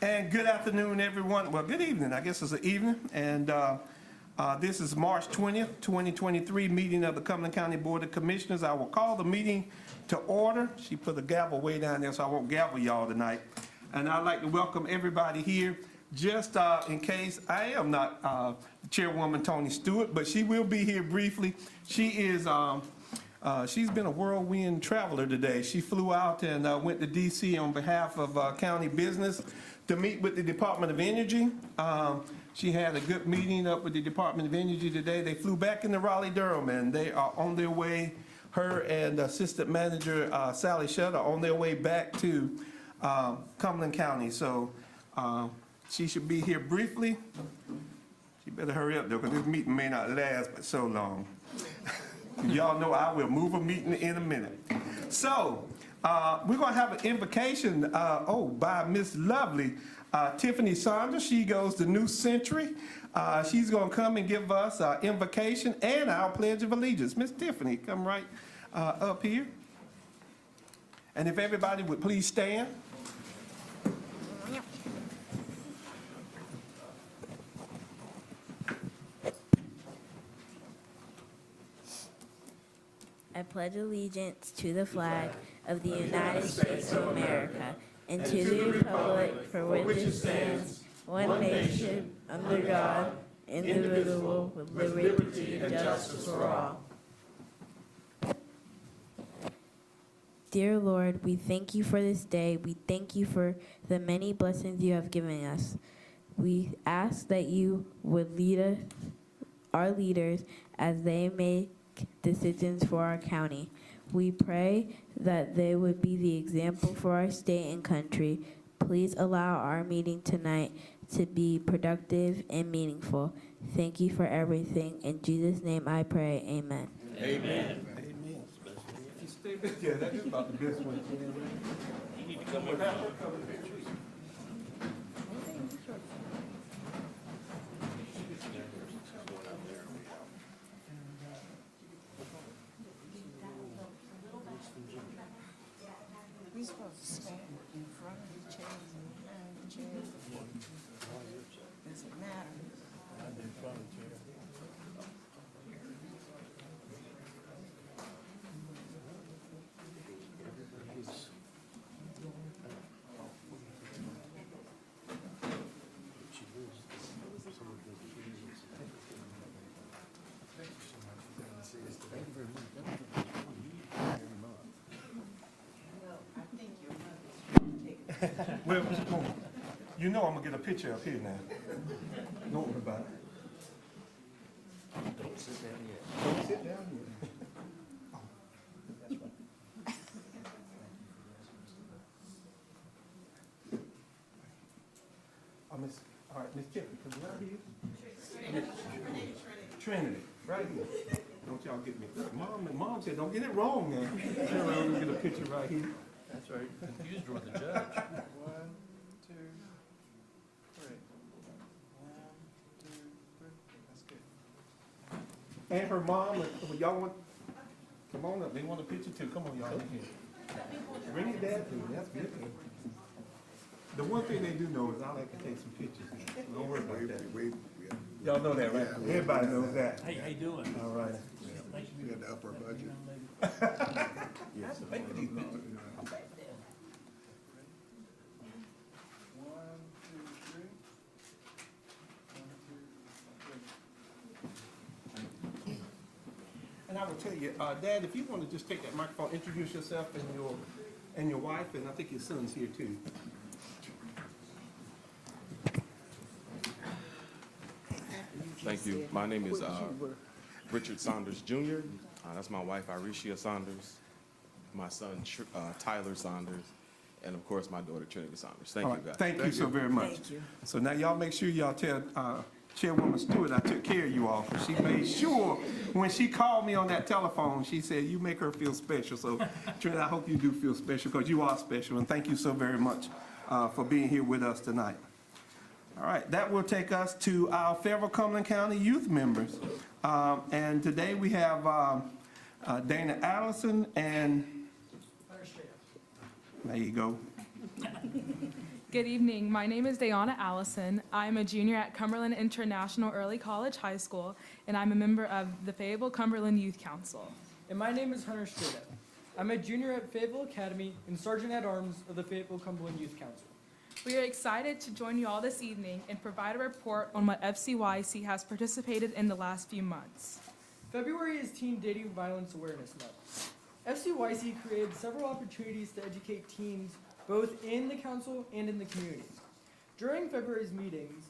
And good afternoon, everyone. Well, good evening. I guess it's an evening. And this is March 20th, 2023, meeting of the Cumberland County Board of Commissioners. I will call the meeting to order. She put the gavel way down there, so I won't gavel y'all tonight. And I'd like to welcome everybody here. Just in case, I am not Chairwoman Tony Stewart, but she will be here briefly. She is, she's been a whirlwind traveler today. She flew out and went to D.C. on behalf of county business to meet with the Department of Energy. She had a good meeting up with the Department of Energy today. They flew back into Raleigh-Durham, and they are on their way. Her and Assistant Manager Sally Shutt are on their way back to Cumberland County. So she should be here briefly. She better hurry up, though, because this meeting may not last but so long. Y'all know I will move a meeting in a minute. So we're going to have an invocation by Miss Lovely Tiffany Saunders. She goes to New Century. She's going to come and give us our invocation and our Pledge of Allegiance. Miss Tiffany, come right up here. And if everybody would please stand. I pledge allegiance to the flag of the United States of America and to the republic for which it stands, one nation, under God, indivisible, with liberty and justice for all. Dear Lord, we thank you for this day. We thank you for the many blessings you have given us. We ask that you would lead our leaders as they make decisions for our county. We pray that they would be the example for our state and country. Please allow our meeting tonight to be productive and meaningful. Thank you for everything. In Jesus' name I pray, amen. Amen. Amen. If you stay back there, that is about the best one. You need to come with her. We're supposed to stand in front of the chairs and behind the chairs. Doesn't matter. Well, you know I'm going to get a picture up here now. Don't worry about it. Don't sit down yet. Don't sit down yet. Oh, that's right. All right, Miss Tiffany, come right here. Trinity, right here. Don't y'all get me. Mom said, don't get it wrong now. Turn around and get a picture right here. That's right. You confused her with the judge. 1, 2, 3. 1, 2, 3. That's good. And her mom, y'all want, come on up, they want a picture too. Come on, y'all, in here. Bring your dad too, that's good. The one thing they do know is I like to take some pictures. Don't worry about that. Y'all know that, right? Everybody knows that. Hey, how you doing? All right. You got the upper budget. Yes. One, two, three. 1, 2, 3. And I will tell you, Dad, if you want to just take that microphone, introduce yourself and your wife, and I think your son's here too. Thank you. My name is Richard Saunders Jr. That's my wife, Irisha Saunders, my son, Tyler Saunders, and of course, my daughter, Trinity Saunders. Thank you, guys. Thank you so very much. Thank you. So now y'all make sure y'all tell Chairwoman Stewart I took care of you all. She made sure when she called me on that telephone, she said, you make her feel special. So Trinity, I hope you do feel special because you are special. And thank you so very much for being here with us tonight. All right, that will take us to our Fayetteville Cumberland County youth members. And today we have Dana Allison and, there you go, Good evening. My name is Dayana Allison. I'm a junior at Cumberland International Early College High School, and I'm a member of the Fayetteville Cumberland Youth Council. And my name is Hunter Strada. I'm a junior at Fayetteville Academy and Sergeant at Arms of the Fayetteville Cumberland Youth Council. We are excited to join you all this evening and provide a report on what FCYC has participated in the last few months. February is Teen Dating Violence Awareness Month. FCYC created several opportunities to educate teens both in the council and in the community. During February's meetings,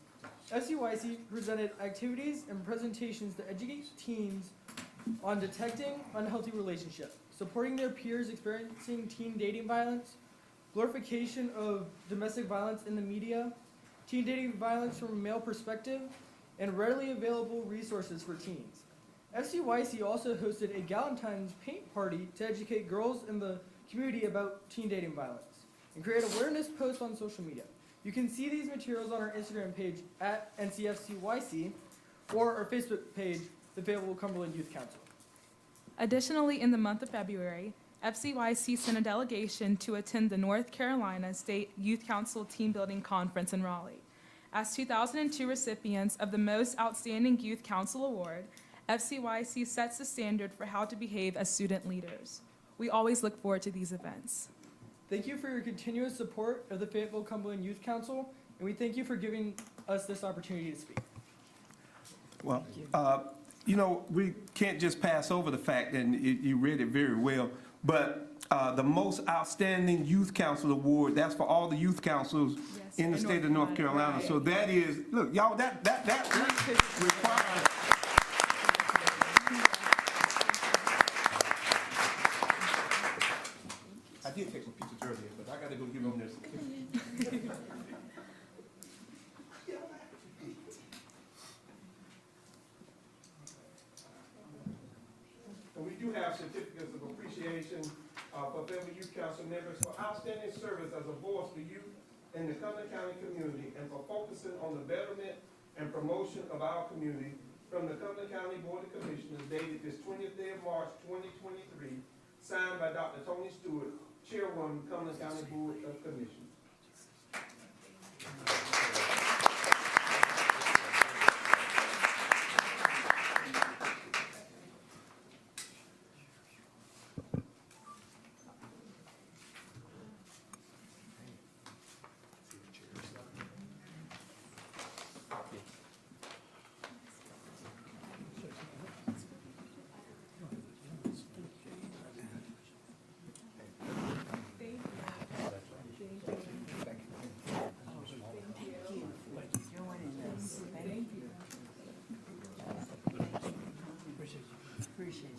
FCYC presented activities and presentations to educate teens on detecting unhealthy relationships, supporting their peers experiencing teen dating violence, glorification of domestic violence in the media, teen dating violence from a male perspective, and readily available resources for teens. FCYC also hosted a Galentine's paint party to educate girls in the community about teen dating violence and create awareness posts on social media. You can see these materials on our Instagram page at NCFCYC or our Facebook page, the Fayetteville Cumberland Youth Council. Additionally, in the month of February, FCYC sent a delegation to attend the North Carolina State Youth Council Team Building Conference in Raleigh. As 2002 recipients of the Most Outstanding Youth Council Award, FCYC sets the standard for how to behave as student leaders. We always look forward to these events. Thank you for your continuous support of the Fayetteville Cumberland Youth Council, and we thank you for giving us this opportunity to speak. Well, you know, we can't just pass over the fact, and you read it very well, but the Most Outstanding Youth Council Award, that's for all the youth councils Yes, in the in state of North North Carolina. Carolina. So that is, look, y'all, that requires. I did take some pictures earlier, but I gotta go give them this. And we do have certificates of appreciation for Fayetteville Youth Council members for outstanding service as a voice for youth in the Cumberland County community and for focusing on the betterment and promotion of our community from the Cumberland County Board of Commissioners dated this 20th day of March 2023, signed by Dr. Tony Stewart, Chairwoman, Cumberland County Board of Commissioners.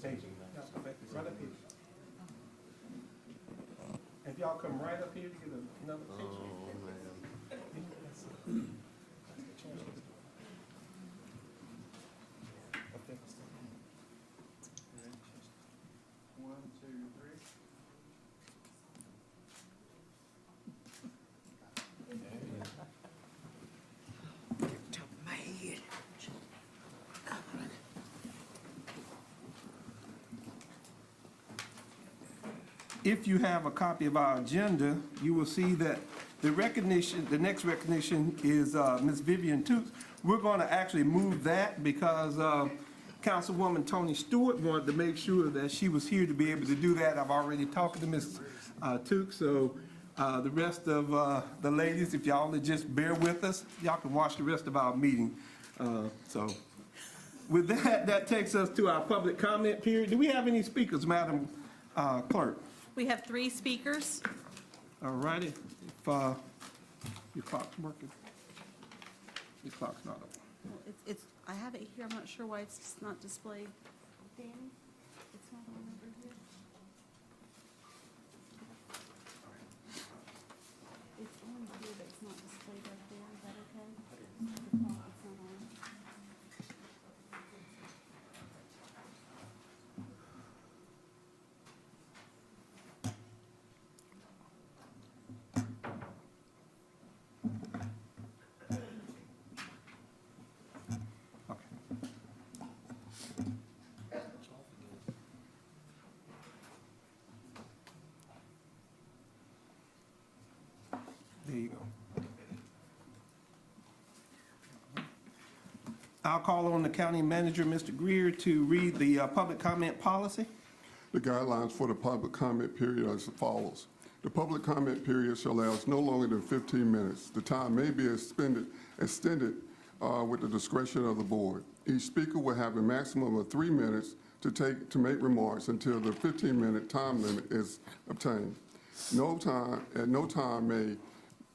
Thank you. Right up here. If y'all come right up here to get another picture. One, two, three. Top of my head. If you have a copy of our agenda, you will see that the next recognition is Ms. Vivian Toots. We're going to actually move that because Councilwoman Tony Stewart wanted to make sure that she was here to be able to do that. I've already talked to Ms. Toots, so the rest of the ladies, if y'all would just bear with us, y'all can watch the rest of our meeting. So with that, that takes us to our public comment period. Do we have any speakers, Madam Clerk? We have 3 speakers. All righty, if your clock's working. Your clock's not up. Well, it's, I have it here, I'm not sure why it's just not displayed. Danny, it's not on over here. It's on here, but it's not displayed right there, is that okay? The clock, it's not on. There you go. I'll call on the county manager, Mr. Greer, to read the public comment policy. The guidelines for the public comment period are as follows. The public comment period shall last no longer than 15 minutes. The time may be extended with the discretion of the board. Each speaker will have a maximum of 3 minutes to make remarks until the 15-minute time limit is obtained. At no time may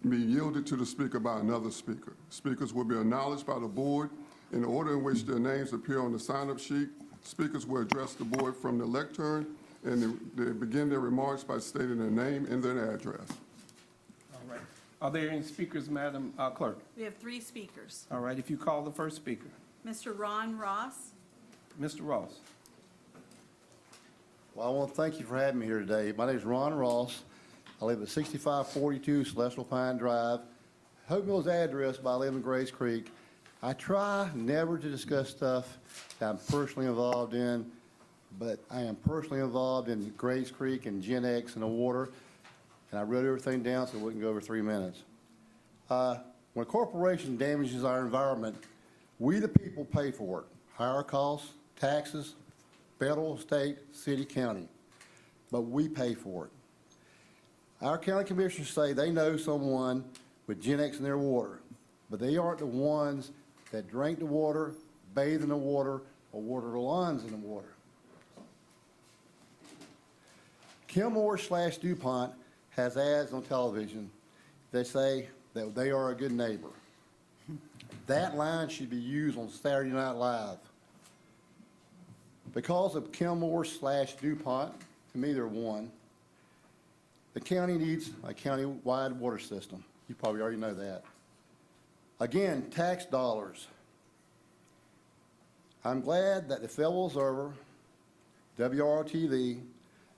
be yielded to the speaker by another speaker. Speakers will be acknowledged by the board in the order in which their names appear on the sign-up sheet. Speakers will address the board from the lectern, and they begin their remarks by stating their name and their address. All right. Are there any speakers, Madam Clerk? We have 3 speakers. All right, if you call the first speaker. Mr. Ron Ross. Mr. Ross. Well, I want to thank you for having me here today. My name is Ron Ross. I live at 6542 Celestial Pine Drive. Hope Mills address, but I live in Grays Creek. I try never to discuss stuff that I'm personally involved in, but I am personally involved in Grays Creek and Gen X and the water, and I wrote everything down so it wouldn't go over 3 minutes. When a corporation damages our environment, we the people pay for it. Higher costs, taxes, federal, state, city, county, but we pay for it. Our county commissioners say they know someone with Gen X in their water, but they aren't the ones that drink the water, bathe in the water, or water the lawns in the water. Kilmore/DuPont has ads on television that say that they are a good neighbor. That line should be used on Saturday Night Live. Because of Kilmore/DuPont, to me they're one, the county needs a county-wide water system. You probably already know that. Again, tax dollars. I'm glad that the Federal Observer, WRTV,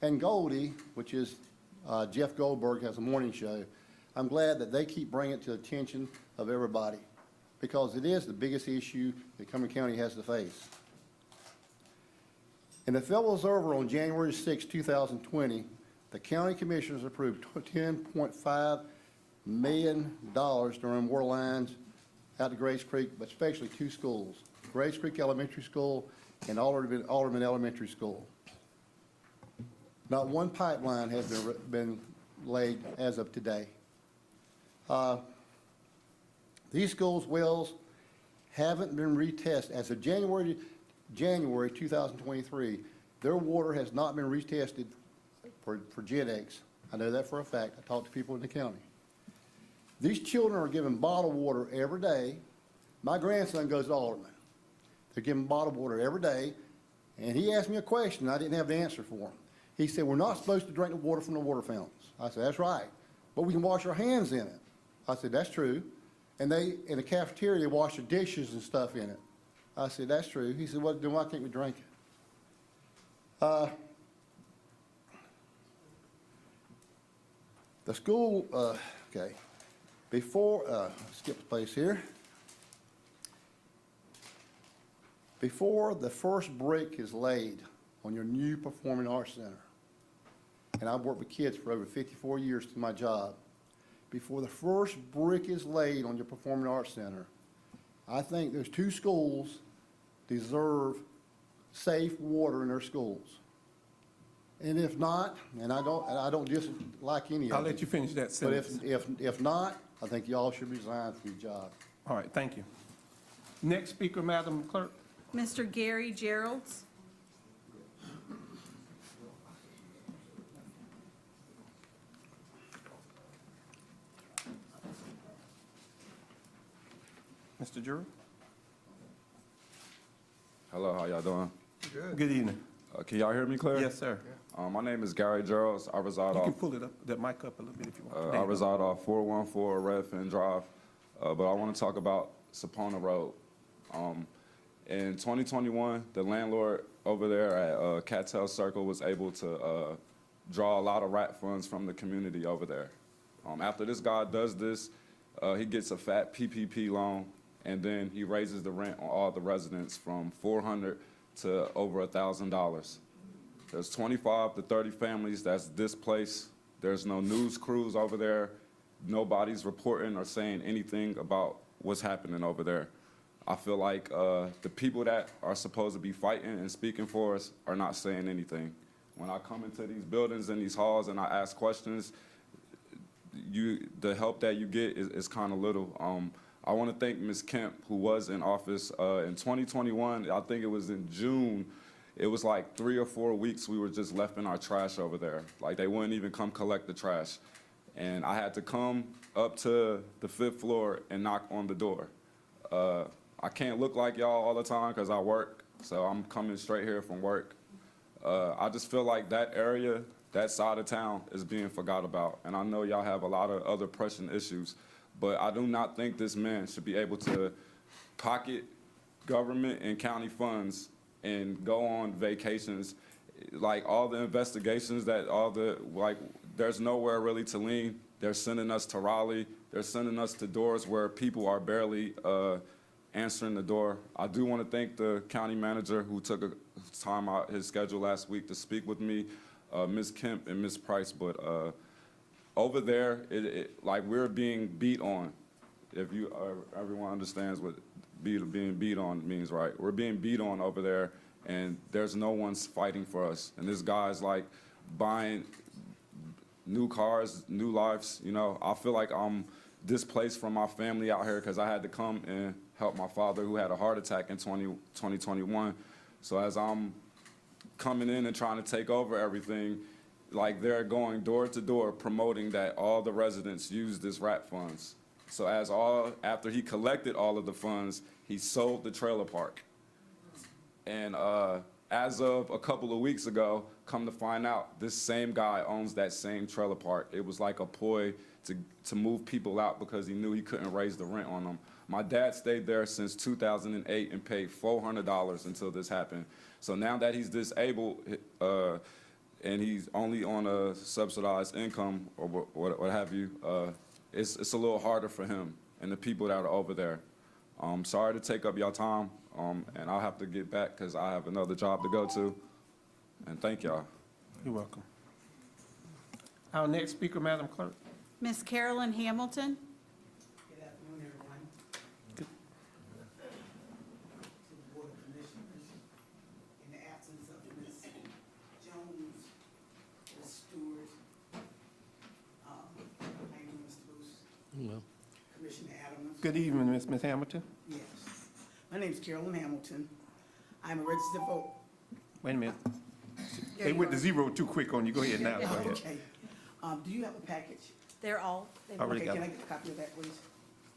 and Goldie, which is Jeff Goldberg has a morning show, I'm glad that they keep bringing it to the attention of everybody because it is the biggest issue that Cumberland County has to face. In the Federal Observer on January 6, 2020, the county commissioners approved $10.5 million during water lines out to Grays Creek, but especially 2 schools, Grays Creek Elementary School and Alderman Elementary School. Not one pipeline has been laid as of today. These schools' wells haven't been retested. As of January 2023, their water has not been retested for Gen X. I know that for a fact. I talked to people in the county. These children are given bottled water every day. My grandson goes to Alderman. They're given bottled water every day, and he asked me a question. I didn't have the answer for him. He said, we're not supposed to drink the water from the water fountains. I said, that's right, but we can wash our hands in it. I said, that's true. And they, in the cafeteria, wash their dishes and stuff in it. I said, that's true. He said, well, then why can't we drink it? The school, okay, before, skip the place here. Before the first brick is laid on your new Performing Arts Center, and I've worked with kids for over 54 years to my job, before the first brick is laid on your Performing Arts Center, I think those 2 schools deserve safe water in their schools. And if not, and I don't dislike any of it. I'll let you finish that But sentence. if not, I think y'all should resign from your job. All right, thank you. Next speaker, Madam Clerk. Mr. Gary Geralds. Mr. Juror. Hello, how y'all doing? Good evening. Can y'all hear me clear? Yes, sir. My name is Gary Geralds. I reside You can off pull it up, that mic up a little bit if you want. There I you go. reside off 414 Redfin Drive, but I want to talk about Sapona Road. In 2021, the landlord over there at Cattell Circle was able to draw a lot of RAT funds from the community over there. After this guy does this, he gets a fat PPP loan, and then he raises the rent on all the residents from $400 to over $1,000. There's 25 to 30 families that's displaced. There's no news crews over there. Nobody's reporting or saying anything about what's happening over there. I feel like the people that are supposed to be fighting and speaking for us are not saying anything. When I come into these buildings and these halls and I ask questions, the help that you get is kind of little. I want to thank Ms. Kemp, who was in office in 2021. I think it was in June. It was like 3 or 4 weeks we were just left in our trash over there. Like they wouldn't even come collect the trash. And I had to come up to the 5th floor and knock on the door. I can't look like y'all all the time because I work, so I'm coming straight here from work. I just feel like that area, that side of town is being forgot about. And I know y'all have a lot of other pressing issues, but I do not think this man should be able to pocket government and county funds and go on vacations. Like all the investigations there's nowhere really to lean. They're sending us to Raleigh. They're sending us to doors where people are barely answering the door. I do want to thank the county manager who took time out his schedule last week to speak with me, Ms. Kemp and Ms. Price. But over there, like we're being beat on. If everyone understands what being beat on means, right? We're being beat on over there, and there's no one's fighting for us. And this guy's like buying new cars, new lives. You know, I feel like I'm displaced from my family out here because I had to come and help my father who had a heart attack in 2021. So as I'm coming in and trying to take over everything, like they're going door to door promoting that all the residents use this RAP funds. So after he collected all of the funds, he sold the trailer park. And as of a couple of weeks ago, come to find out, this same guy owns that same trailer park. It was like a ploy to move people out because he knew he couldn't raise the rent on them. My dad stayed there since 2008 and paid $400 until this happened. So now that he's disabled and he's only on a subsidized income or what have you, it's a little harder for him and the people that are over there. Sorry to take up y'all time, and I'll have to get back because I have another job to go to. And thank y'all. You're welcome. Our next speaker, Madam Clerk. Miss Carolyn Hamilton. Good afternoon, everyone. Good. To the Board of Commissioners, in the absence of Ms. Jones, Ms. Stewart, how you doing, Mr. Booth? Commissioner Adams. Good evening, Ms. Hamilton. Yes. My name is Carolyn Hamilton. I'm a registered voter. Wait a minute. There They you went to are. 0 too quick on you. Go ahead now. Go ahead. Okay. Do you have a package? They're all. Already Okay, got can I it. get a copy of that, please?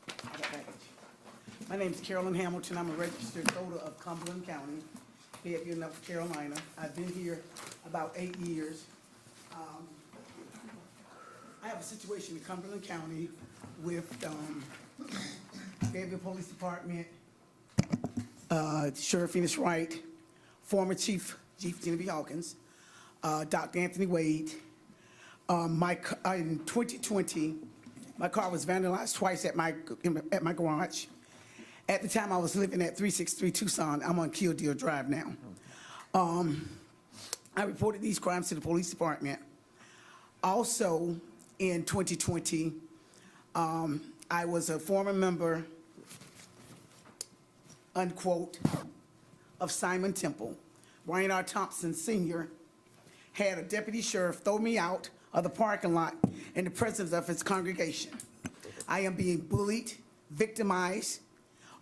I got a package. My name is Carolyn Hamilton. I'm a registered voter of Cumberland County, Fayetteville, North Carolina. I've been here about 8 years. I have a situation in Cumberland County with Fayetteville Police Department, Sheriff Phoenix Wright, former Chief Genevieve Hawkins, Dr. Anthony Wade. In 2020, my car was vandalized twice at my garage. At the time, I was living at 363 Tucson. I'm on Kildare Drive now. I reported these crimes to the police department. Also, in 2020, I was a former member, unquote, of Simon Temple. Ryan R. Thompson Sr. had a deputy sheriff throw me out of the parking lot in the presence of his congregation. I am being bullied, victimized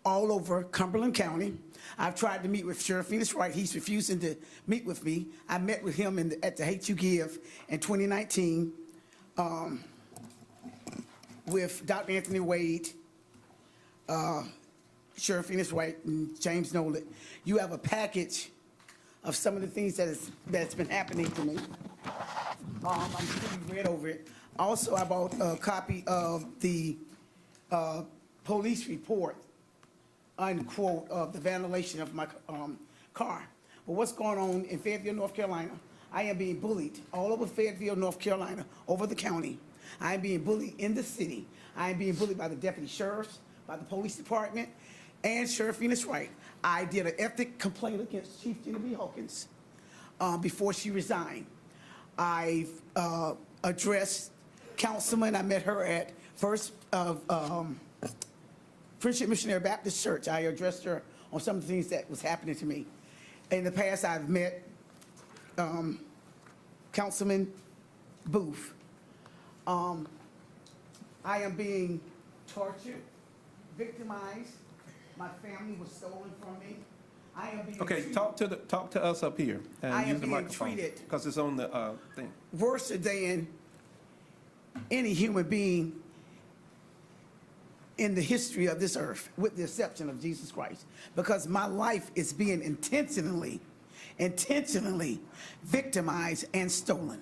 all over Cumberland County. I've tried to meet with Sheriff Phoenix Wright. He's refusing to meet with me. I met with him at the Hate You Give in 2019 with Dr. Anthony Wade, Sheriff Phoenix Wright, and James Nolan. You have a package of some of the things that's been happening to me. I'm sure you read over it. Also, I bought a copy of the police report, unquote, of the vandalization of my car. But what's going on in Fayetteville, North Carolina? I am being bullied all over Fayetteville, North Carolina, over the county. I am being bullied in the city. I am being bullied by the deputy sheriffs, by the police department, and Sheriff Phoenix Wright. I did an ethics complaint against Chief Genevieve Hawkins before she resigned. I've addressed Councilman. I met her at First Friendship Missionary Baptist Church. I addressed her on some of the things that was happening to me. In the past, I've met Councilman Booth. I am being tortured, victimized. My family was stolen from me. I am being Okay, treated talk to us up here. And I am use the being microphone, treated- because it's on the thing. worse than any human being in the history of this earth, with the exception of Jesus Christ, because my life is being intentionally victimized and stolen.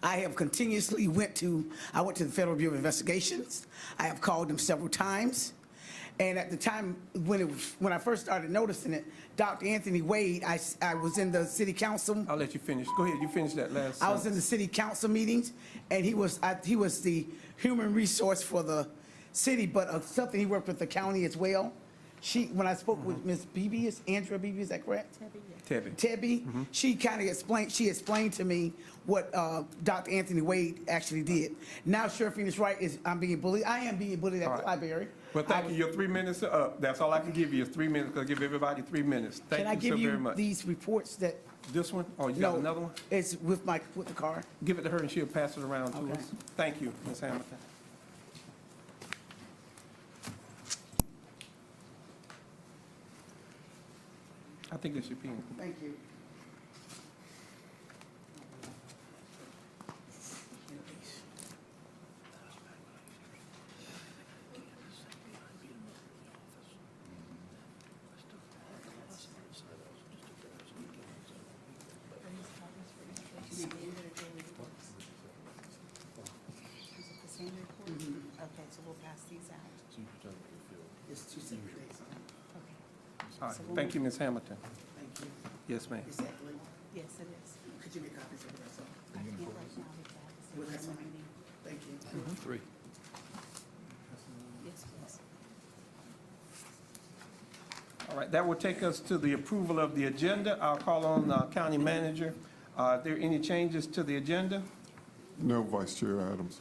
I have continuously went to the Federal Bureau of Investigations. I have called them several times. And at the time when I first started noticing it, Dr. Anthony Wade, I was in the city council. I'll let you finish. Go ahead, you finish that last I was in sentence. the city council meetings, and he was the human resource for the city, but something he worked with the county as well. When I spoke with Ms. Beebe, is Andrea Beebe, is that correct? Tebby. Tebby, she kind of explained to me what Dr. Anthony Wade actually did. Now Sheriff Phoenix Wright I'm being bullied. I am being bullied All at the right. library. Well, thank you. Your 3 minutes are up. That's all I can give you is 3 minutes. I'll give everybody 3 minutes. Can I Thank you give so very you much. these reports that? This one? Oh, you got another one? It's with the car. Give it to her and she'll pass it around to Okay. us. Thank you, Ms. Hamilton. I think that's your pen. Thank you. Okay, so we'll pass these out. It's 2 separate days. All right. Thank you, Ms. Hamilton. Thank you. Yes, ma'am. Exactly. Yes, it is. Could you make copies of the rest of them? I can't right now with Well, that. that's fine. Thank you. Yes, please. All right, that will take us to the approval of the agenda. I'll call on the county manager. Are there any changes to the agenda? No, Vice Chair Adams.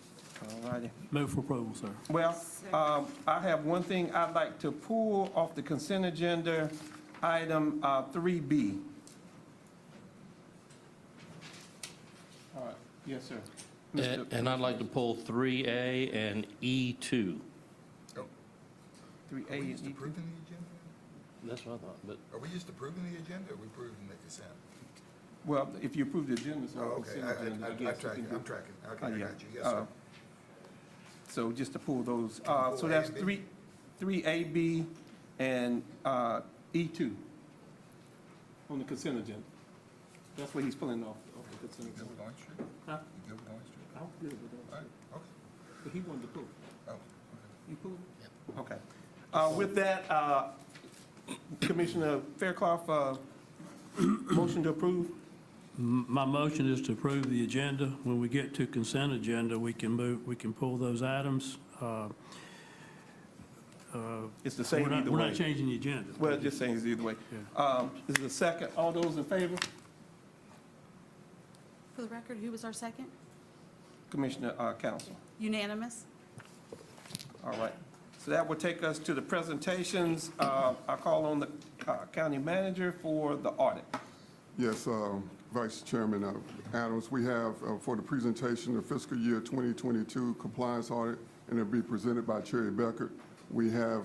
All righty. Move for approval, sir. Well, I have one thing I'd like to pull off the consent agenda, item 3B. All right, yes, sir. Mr. And I'd like to pull 3A and E2. 3A Are we and just E2. approving the agenda? That's what I thought, but Are we just approving the agenda, or are we approving the consent? Well, if you approve the agenda, so Oh, I'll okay, consent agenda, I I'm guess. tracking, we can I'm do- tracking. Okay, I yeah. got you, yes, sir. So just to pull those, pull so A that's and B? 3AB and E2 on the consent agenda. That's what he's pulling off the consent You good with agenda. Orange Street? Huh? You good with Orange Street? I'm good with All that. right, okay. But he wanted to pull. Oh, okay. You pull? Okay. With that, Commissioner Fairclough, motion to approve? My motion is to approve the agenda. When we get to consent agenda, we can pull those items. It's the same either way. We're not changing the agenda. Well, just saying it's either way. This is a second. All those in favor? For the record, who was our second? Commissioner Council. Unanimous? All right. So that will take us to the presentations. I'll call on the county manager for the audit. Yes, Vice Chairman Adams, we have for the presentation the fiscal year 2022 compliance audit, and it'll be presented by Cherry Beckert. We have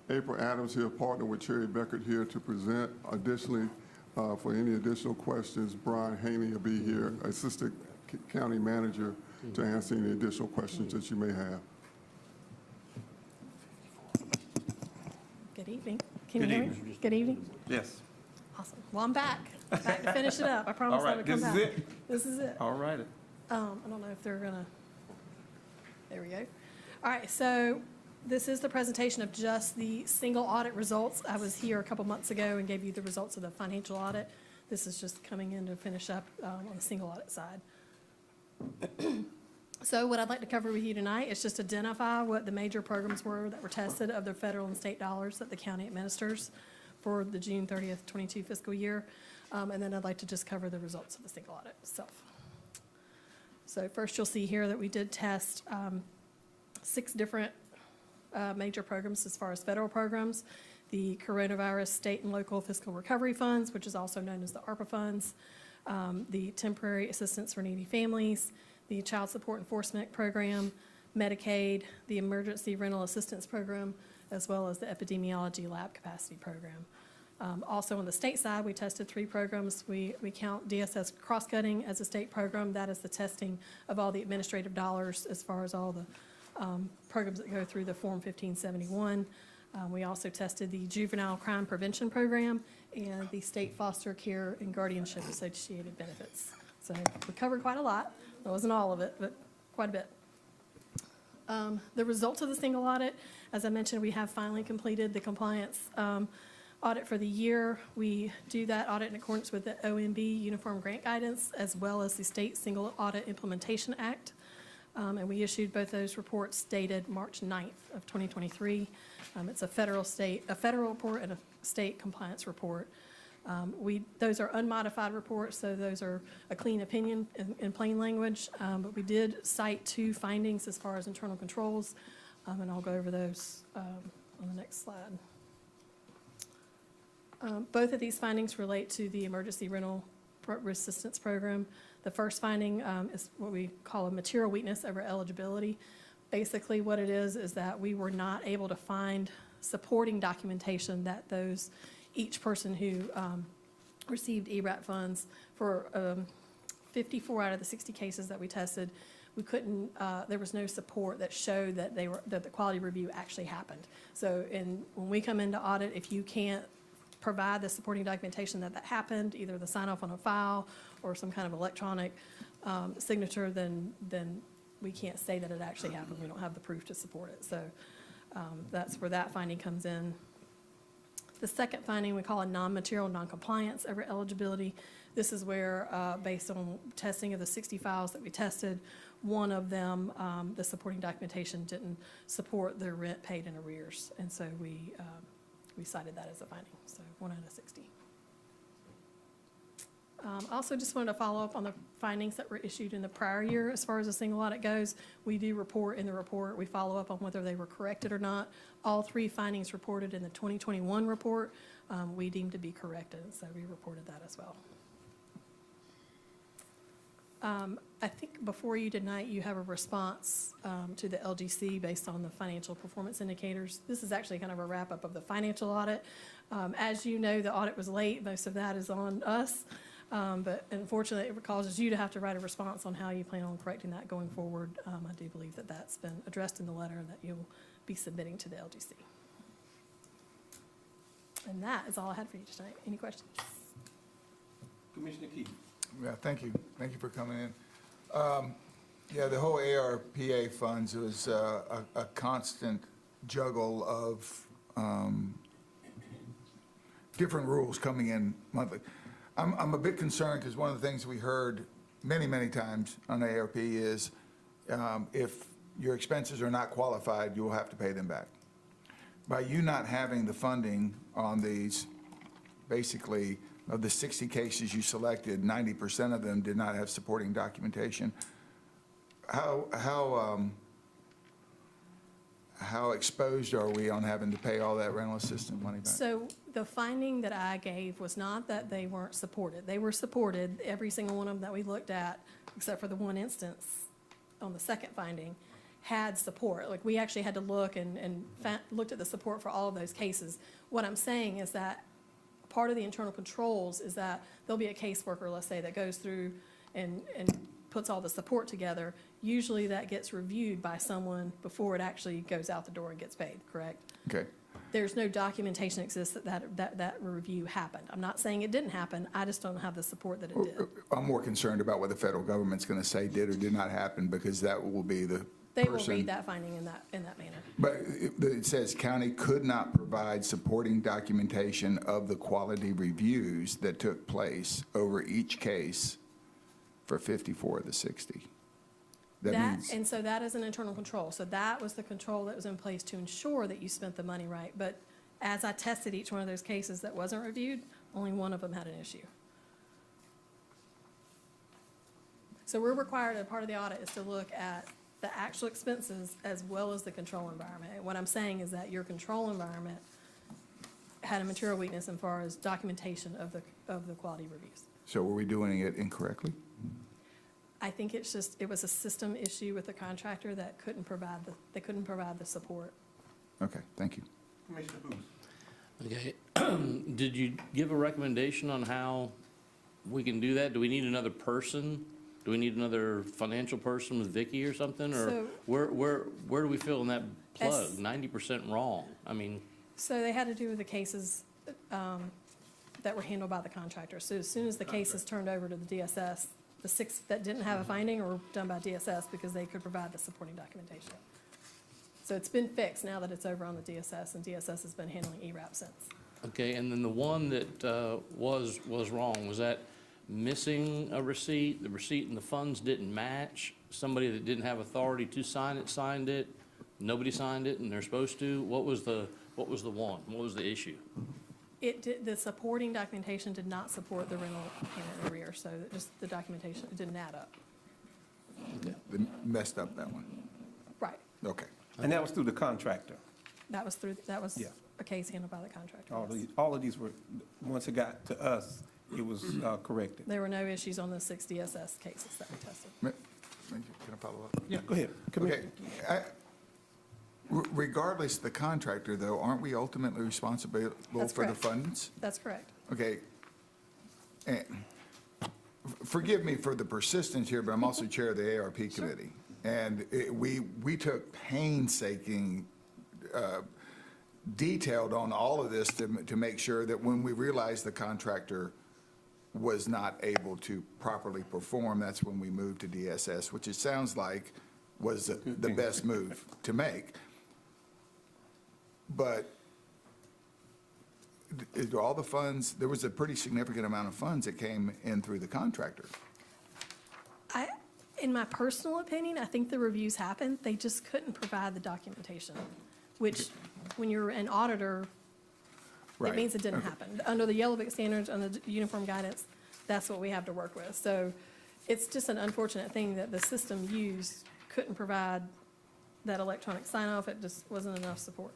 April Adams here, partner with Cherry Beckert here to present. Additionally, for any additional questions, Brian Haney will be here, Assistant County Manager, to answer any additional questions that you may have. Good evening. Can you Good hear me? evening. Good evening. Yes. Awesome. Well, I'm back. Back to finish it up. I promised All I right, would come this back. is it? This is it. All righty. I don't know if they're gonna, there we go. All right, so this is the presentation of just the single audit results. I was here a couple months ago and gave you the results of the financial audit. This is just coming in to finish up on the single audit side. So what I'd like to cover with you tonight is just identify what the major programs were that were tested of the federal and state dollars that the county administers for the June 30th, 22 fiscal year. And then I'd like to just cover the results of the single audit itself. So first you'll see here that we did test 6 different major programs as far as federal programs: the Coronavirus State and Local Fiscal Recovery Funds, which is also known as the ARPA funds, the Temporary Assistance for Needy Families, the Child Support Enforcement Program, Medicaid, the Emergency Rental Assistance Program, as well as the Epidemiology Lab Capacity Program. Also on the state side, we tested 3 programs. We count DSS cross-cutting as a state program. That is the testing of all the administrative dollars as far as all the programs that go through the Form 1571. We also tested the Juvenile Crime Prevention Program and the State Foster Care and Guardianship Associated Benefits. So we covered quite a lot. That wasn't all of it, but quite a bit. The results of the single audit, as I mentioned, we have finally completed the compliance audit for the year. We do that audit in accordance with the OMB Uniform Grant Guidance, as well as the State Single Audit Implementation Act. And we issued both those reports dated March 9th of 2023. It's a federal report and a state compliance report. Those are unmodified reports, so those are a clean opinion in plain language. But we did cite 2 findings as far as internal controls, and I'll go over those on the next slide. Both of these findings relate to the Emergency Rental Assistance Program. The first finding is what we call a material weakness over eligibility. Basically, what it is that we were not able to find supporting documentation that each person who received ERAT funds for 54 out of the 60 cases that we tested, we couldn't, there was no support that showed that that the quality review actually happened. So when we come into audit, if you can't provide the supporting documentation that happened, either the sign off on a file or some kind of electronic signature, then we can't say that it actually happened. We don't have the proof to support it. So that's where that finding comes in. The second finding we call a non-material non-compliance over eligibility. This is where, based on testing of the 60 files that we tested, one of them, the supporting documentation didn't support the rent paid in arrears. And so we cited that as a finding, so 1 out of 60. Also just wanted to follow up on the findings that were issued in the prior year as far as a single audit goes. We do report in the report, we follow up on whether they were corrected or not. All 3 findings reported in the 2021 report we deemed to be corrected, so we reported that as well. I think before you tonight, you have a response to the LGC based on the financial performance indicators. This is actually kind of a wrap-up of the financial audit. As you know, the audit was late. Most of that is on us. But unfortunately, it causes you to have to write a response on how you plan on correcting that going forward. I do believe that that's been addressed in the letter that you'll be submitting to the LGC. And that is all I had for you tonight. Any questions? Commissioner Keith. Yeah, thank you. Thank you for coming in. Yeah, the whole ARPA funds was a constant juggle of different rules coming in monthly. I'm a bit concerned because one of the things we heard many times on ARP is if your expenses are not qualified, you will have to pay them back. By you not having the funding on these, basically, of the 60 cases you selected, 90% of them did not have supporting documentation. How exposed are we on having to pay all that rental assistance money back? So the finding that I gave was not that they weren't supported. They were supported, every single one of them that we looked at, except for the one instance on the second finding, had support. Like, we actually had to look and looked at the support for all of those cases. What I'm saying is that part of the internal controls is that there'll be a caseworker, let's say, that goes through and puts all the support together. Usually that gets reviewed by someone before it actually goes out the door and gets paid, correct? Okay. There's no documentation exists that review happened. I'm not saying it didn't happen, I just don't have the support that it did. I'm more concerned about what the federal government's going to say did or did not happen, because that will be the They will person. read that finding in that manner. But it says county could not provide supporting documentation of the quality reviews that took place over each case for 54 of the 60. And so that is an internal control. So that was the control that was in place to ensure that you spent the money right. But as I tested each one of those cases that wasn't reviewed, only one of them had an issue. So we're required, as part of the audit, is to look at the actual expenses as well as the control environment. And what I'm saying is that your control environment had a material weakness as far as documentation of the quality reviews. So were we doing it incorrectly? I think it's just, it was a system issue with the contractor that couldn't provide they couldn't provide the support. Okay, thank you. Commissioner Booth. Okay. Did you give a recommendation on how we can do that? Do we need another person? Do we need another financial person with Vicky or something? Or So- where do we fill in that plug? As- 90% wrong. I mean, So they had to do with the cases that were handled by the contractor. So as soon as the case is turned over to the DSS, the 6 that didn't have a finding were done by DSS because they could provide the supporting documentation. So it's been fixed now that it's over on the DSS, and DSS has been handling ERAP since. okay, and then the one that was wrong, was that missing a receipt? The receipt and the funds didn't match? Somebody that didn't have authority to sign it signed it? Nobody signed it and they're supposed to? What was the one? What was the issue? It did, the supporting documentation did not support the rental payment in arrear, so it just the documentation, it didn't add up. They messed up that one. Right. Okay. And that was through the contractor. That was Yeah. a case handled by the contractor. All yes. all of these were, once it got to us, it was corrected. There were no issues on the 6 DSS cases that we tested. Thank you. Can I follow up? Yeah, go ahead. Okay. Regardless of the contractor, though, aren't we ultimately responsible That's for the correct. funds? That's correct. Okay. And forgive me for the persistence here, but I'm also chair of the ARP committee. And we took painstaking, detailed on all of this to make sure that when we realized the contractor was not able to properly perform, that's when we moved to DSS, which it sounds like was the best move to make. But all the funds, there was a pretty significant amount of funds that came in through the contractor. In my personal opinion, I think the reviews happened. They just couldn't provide the documentation, which, when you're an auditor, it Right. means it didn't happen. Under the Yellow Book standards, under the uniform guidance, that's what we have to work with. So it's just an unfortunate thing that the system used couldn't provide that electronic sign-off. It just wasn't enough support.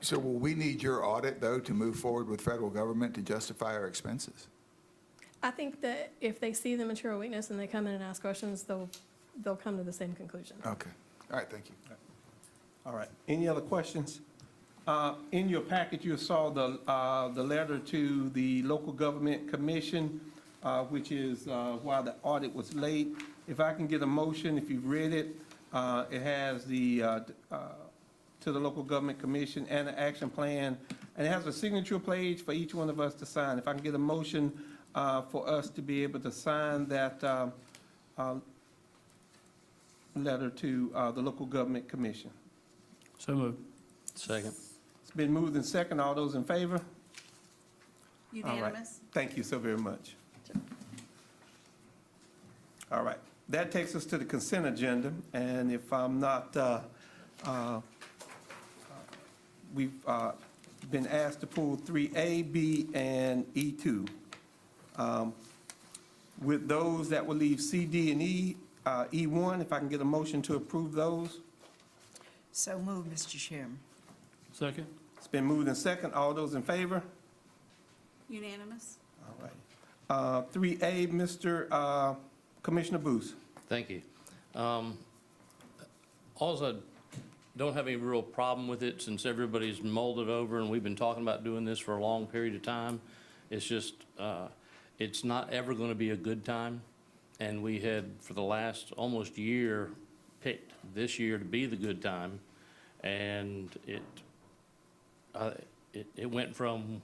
So will we need your audit, though, to move forward with federal government to justify our expenses? I think that if they see the material weakness and they come in and ask questions, they'll come to the same conclusion. Okay. All right, thank you. All right. Any other questions? In your packet, you saw the letter to the local government commission, which is why the audit was late. If I can get a motion, if you've read it, it has the, to the local government commission and the action plan, and it has a signature page for each one of us to sign. If I can get a motion for us to be able to sign that letter to the local government commission. So moved. Second. It's been moved and second. All those in favor? All right. Unanimous? Thank you so very much. All right. That takes us to the consent agenda, and if I'm not, we've been asked to pull 3A, B, and E2. With those, that will leave C, D, and E. E1, if I can get a motion to approve those. So moved, Mr. Chairman. Second. It's been moved and second. All those in favor? Unanimous? All right. 3A, Mr. Commissioner Booth. Thank you. Also, I don't have any real problem with it since everybody's mulled it over and we've been talking about doing this for a long period of time. It's just, it's not ever going to be a good time. And we had, for the last almost year, picked this year to be the good time. And it went from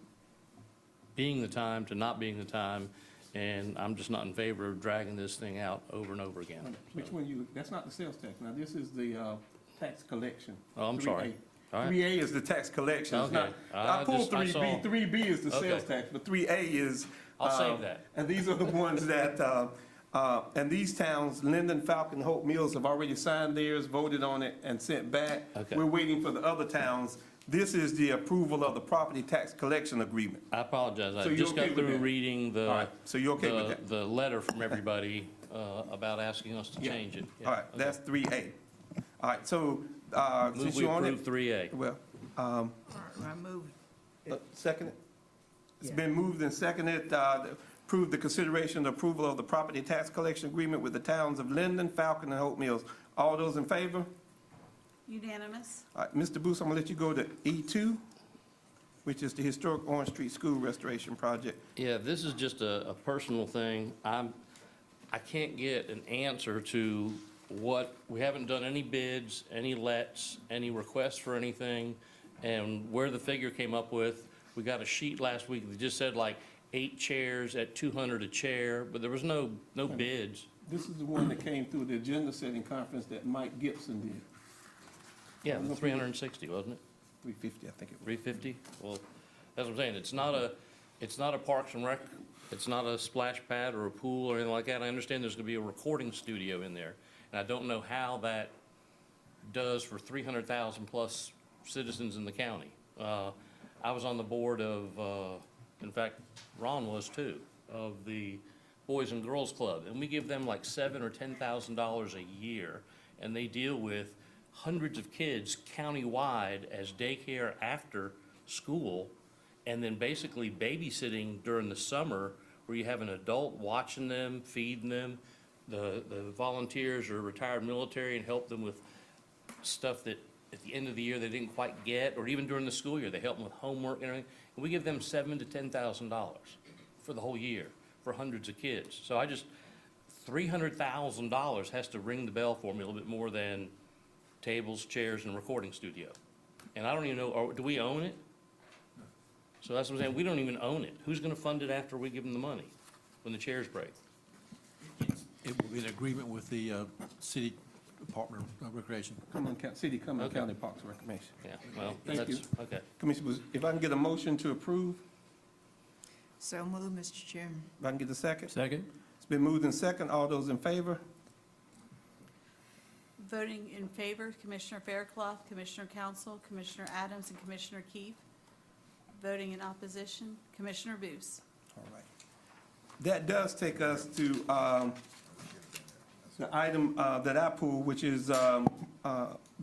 being the time to not being the time. And I'm just not in favor of dragging this thing out over and over again. Which one that's not the sales tax. Now, this is the tax collection. Oh, I'm 3A. sorry. All right. 3A is the tax collection. It's Okay. not, I pulled I saw- 3B. 3B is the sales Okay. tax, but 3A is. I'll save that. And these are the ones that, and these towns, Linden, Falcon, Hope Mills have already signed theirs, voted on it, and sent back. Okay. We're waiting for the other towns. This is the approval of the property tax collection agreement. I apologize. So I you're just okay got with through that? reading All right. So you're okay with that? the letter from everybody about asking us to Yeah. change it. Yeah. All right, Okay. that's 3A. All right, so, Move since we you're on it. approve 3A. Well, I move. second it? It's been moved and seconded, approve the consideration and approval of the property tax collection agreement with the towns of Linden, Falcon, and Hope Mills. All those in favor? Unanimous. All right, Mr. Booth, I'm gonna let you go to E2, which is the historic Orange Street School Restoration Project. Yeah, this is just a personal thing. I can't get an answer to what, we haven't done any bids, any lets, any requests for anything, and where the figure came up with. We got a sheet last week that just said like 8 chairs at $200 a chair, but there was no bids. This is the one that came through the agenda-setting conference that Mike Gibson did. Yeah, 360, wasn't it? 350, I think it was. 350? Well, that's what I'm saying. It's not a Parks and Rec, it's not a splash pad or a pool or anything like that. I understand there's gonna be a recording studio in there, and I don't know how that does for 300,000 plus citizens in the county. I was on the board of, in fact, Ron was too, of the Boys and Girls Club, and we give them like $7,000 or $10,000 a year, and they deal with hundreds of kids countywide as daycare after school, and then basically babysitting during the summer, where you have an adult watching them, feeding them. The volunteers are retired military and help them with stuff that at the end of the year they didn't quite get, or even during the school year, they help them with homework and everything. And we give them $7,000 to $10,000 for the whole year for hundreds of kids. So $300,000 has to ring the bell for me a little bit more than tables, chairs, and a recording studio. And I don't even know, do we own it? So that's what I'm saying, we don't even own it. Who's gonna fund it after we give them the money, when the chairs break? It will be an agreement with the city department of recreation. Cumberland Okay. County Parks and Recreation. Yeah, well, Thank that's, you. okay. Commissioner Booth, if I can get a motion to approve, So move, Mr. Chairman. if I can get a second? Second? It's been moved in second. All those in favor? Voting in favor, Commissioner Fairclough, Commissioner Council, Commissioner Adams, and Commissioner Keefe. Voting in opposition, Commissioner Booth. All right. That does take us to the item that I pulled, which is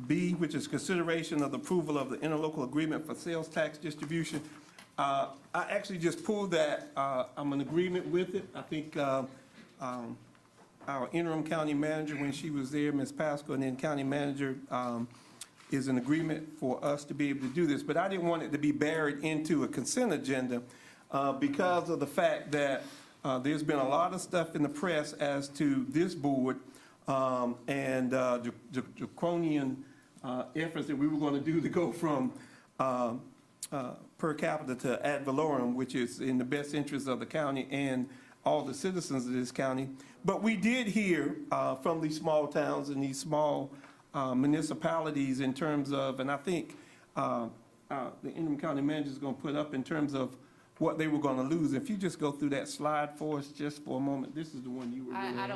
B, which is consideration of the approval of the interlocal agreement for sales tax distribution. I actually just pulled that. I'm in agreement with it. I think our interim county manager, when she was there, Ms. Pascal, and then county manager, is in agreement for us to be able to do this. But I didn't want it to be buried into a consent agenda because of the fact that there's been a lot of stuff in the press as to this board and draconian efforts that we were going to do to go from per capita to ad valorem, which is in the best interest of the county and all the citizens of this county. But we did hear from these small towns and these small municipalities in terms of, and I think the interim county manager is going to put up in terms of what they were going to lose. If you just go through that slide for us just for a moment. This is the one you were really I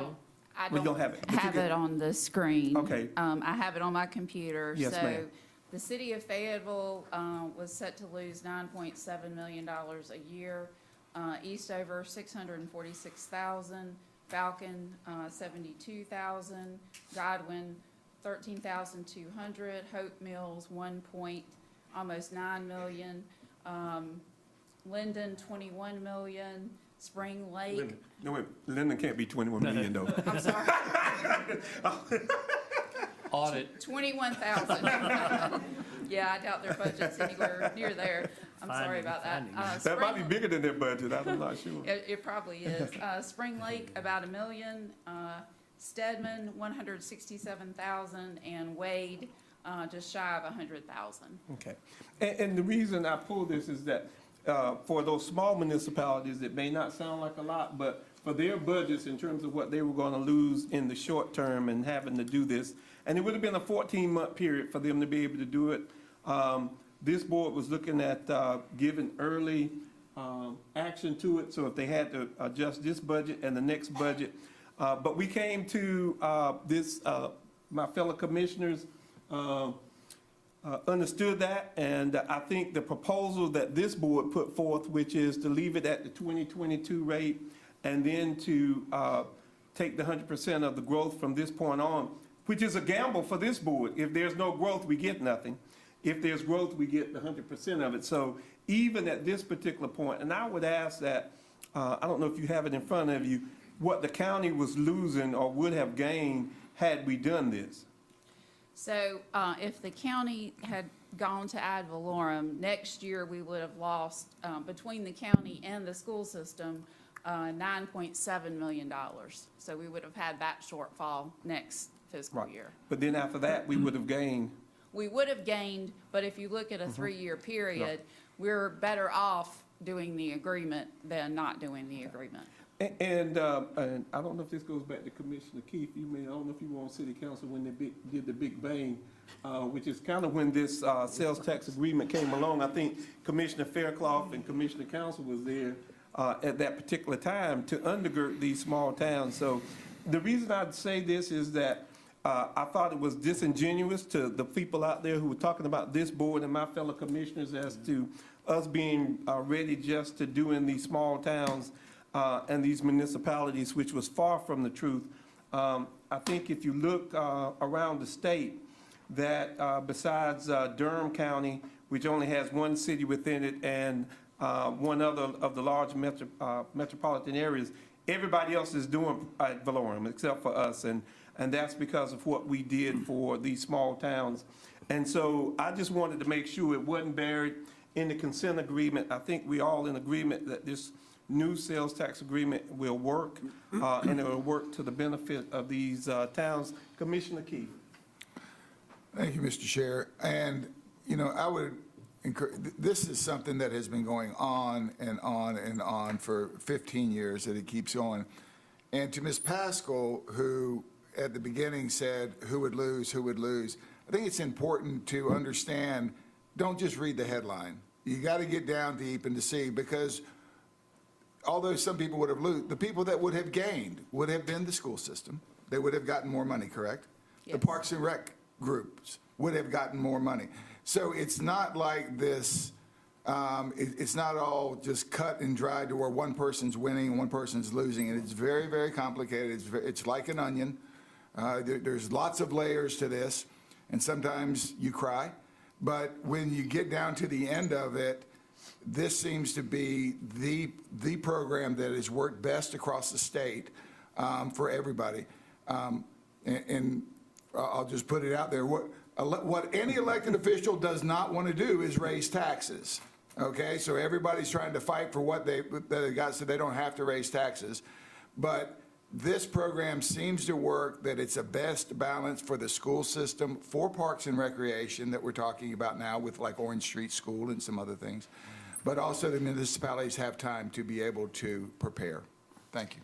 Well, you don't have it, but you have can- it on the screen. Okay. I have it on my computer. Yes, ma'am. So the city of Fayetteville was set to lose $9.7 million a year. Eastover, $646,000. Falcon, $72,000. Godwin, $13,200. Hope Mills, almost $9 million. Linden, $21 million. Spring Lake. Linden. No, wait, Linden can't be 21 million though. I'm sorry. Audit. 21,000. Yeah, I doubt their budget's anywhere near there. I'm sorry about that. That might be bigger than their budget, I'm not sure. It probably is. Spring Lake, about $1 million. Stedman, $167,000, and Wade, just shy of $100,000. Okay. And the reason I pull this is that for those small municipalities, it may not sound like a lot, but for their budgets in terms of what they were going to lose in the short term and having to do this, and it would have been a 14-month period for them to be able to do it. This board was looking at giving early action to it, so if they had to adjust this budget and the next budget. But we came to this, my fellow commissioners understood that, and I think the proposal that this board put forth, which is to leave it at the 2022 rate and then to take the 100% of the growth from this point on, which is a gamble for this board. If there's no growth, we get nothing. If there's growth, we get 100% of it. So even at this particular point, and I would ask that, I don't know if you have it in front of you, what the county was losing or would have gained had we done this. So if the county had gone to ad valorem, next year we would have lost, between the county and the school system, $9.7 million. So we would have had that shortfall next fiscal year. But then after that, we would have gained. We would have gained, but if you look at a three-year period, we're better off doing the agreement than not doing the agreement. And I don't know if this goes back to Commissioner Keith. I don't know if you were on City Council when they did the Big Bang, which is kind of when this sales tax agreement came along. I think Commissioner Faircloth and Commissioner Council was there at that particular time to undergird these small towns. So the reason I'd say this is that I thought it was disingenuous to the people out there who were talking about this board and my fellow commissioners as to us being ready just to do in these small towns and these municipalities, which was far from the truth. I think if you look around the state, that besides Durham County, which only has one city within it, and one other of the large metropolitan areas, everybody else is doing ad valorem except for us, and that's because of what we did for these small towns. And so I just wanted to make sure it wasn't buried in the consent agreement. I think we all in agreement that this new sales tax agreement will work, and it will work to the benefit of these towns. Commissioner Keith. Thank you, Mr. Chair. And, I would encourage, this is something that has been going on and on and on for 15 years, that it keeps going. And to Ms. Pascal, who at the beginning said who would lose, I think it's important to understand, don't just read the headline. You got to get down deep and to see, because although some people would have lost, the people that would have gained would have been the school system. They would have gotten more money, correct? Yes. The Parks and Rec groups would have gotten more money. So it's not like this, it's not all just cut and dried to where one person's winning and one person's losing. And it's very, very complicated. It's like an onion. There's lots of layers to this, and sometimes you cry. But when you get down to the end of it, this seems to be the program that has worked best across the state for everybody. And I'll just put it out there. What any elected official does not want to do is raise taxes. Okay, so everybody's trying to fight for what they got so they don't have to raise taxes. But this program seems to work, that it's a best balance for the school system, for Parks and Recreation that we're talking about now with like Orange Street School and some other things. But also the municipalities have time to be able to prepare. Thank you.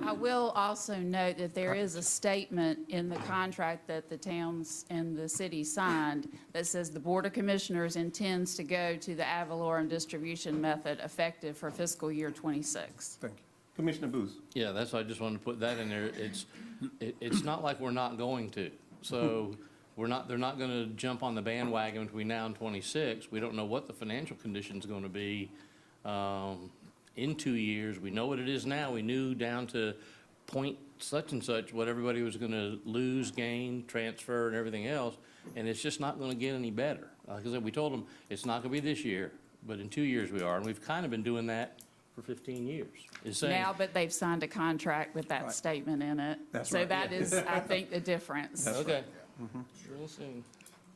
I will also note that there is a statement in the contract that the towns and the city signed that says the Board of Commissioners intends to go to the ad valorem distribution method effective for fiscal year '26. Thank you. Commissioner Booth. Yeah, that's why I just wanted to put that in there. It's not like we're not going to. So they're not going to jump on the bandwagon between now and '26. We don't know what the financial condition's going to be in 2 years. We know what it is now. We knew down to point such and such what everybody was going to lose, gain, transfer, and everything else, and it's just not going to get any better. Like I said, we told them it's not going to be this year, but in 2 years we are, and we've kind of been doing that for 15 years. Now, but they've signed a contract with that statement in it. That's so right. that is, I think, the difference. Okay. Real soon.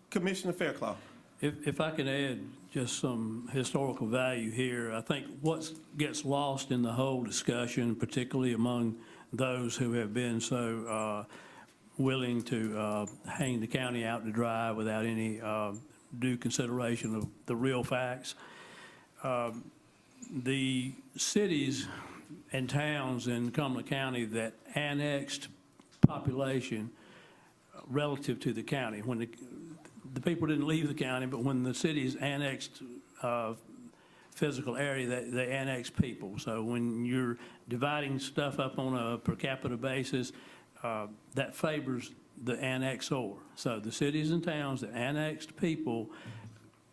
Commissioner Faircloth. If I can add just some historical value here, I think what gets lost in the whole discussion, particularly among those who have been so willing to hang the county out to dry without any due consideration of the real facts, the cities and towns in Cumberland County that annexed population relative to the county, when the people didn't leave the county, but when the cities annexed physical area, they annexed people. So when you're dividing stuff up on a per capita basis, that favors the annexor. So the cities and towns that annexed people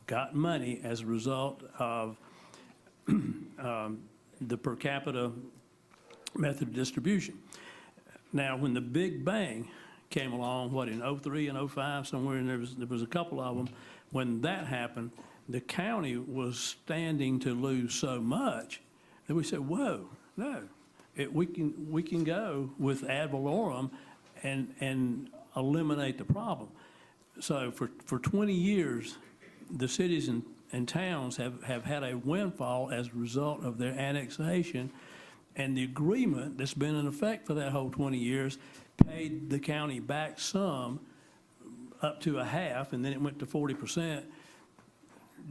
got money as a result of the per capita method of distribution. Now, when the Big Bang came along, what, in '03 and '05, somewhere, and there was a couple of them. When that happened, the county was standing to lose so much that we said, whoa, no, we can go with ad valorem and eliminate the problem. So for 20 years, the cities and towns have had a windfall as a result of their annexation, and the agreement that's been in effect for that whole 20 years paid the county back some, up to a half, and then it went to 40%,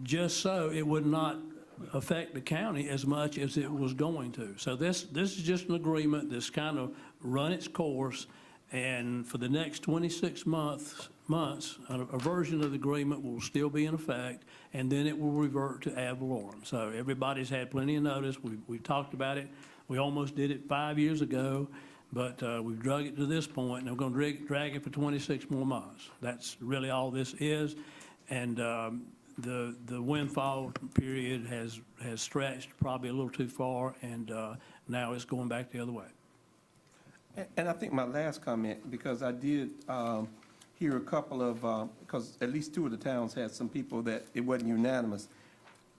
just so it would not affect the county as much as it was going to. So this is just an agreement that's kind of run its course, and for the next 26 months, a version of the agreement will still be in effect, and then it will revert to ad valorem. So everybody's had plenty of notice. We've talked about it. We almost did it 5 years ago, but we've drug it to this point, and we're going to drag it for 26 more months. That's really all this is, and the windfall period has stretched probably a little too far, and now it's going back the other way. And I think my last comment, because I did hear a couple of, because at least 2 of the towns had some people that it wasn't unanimous,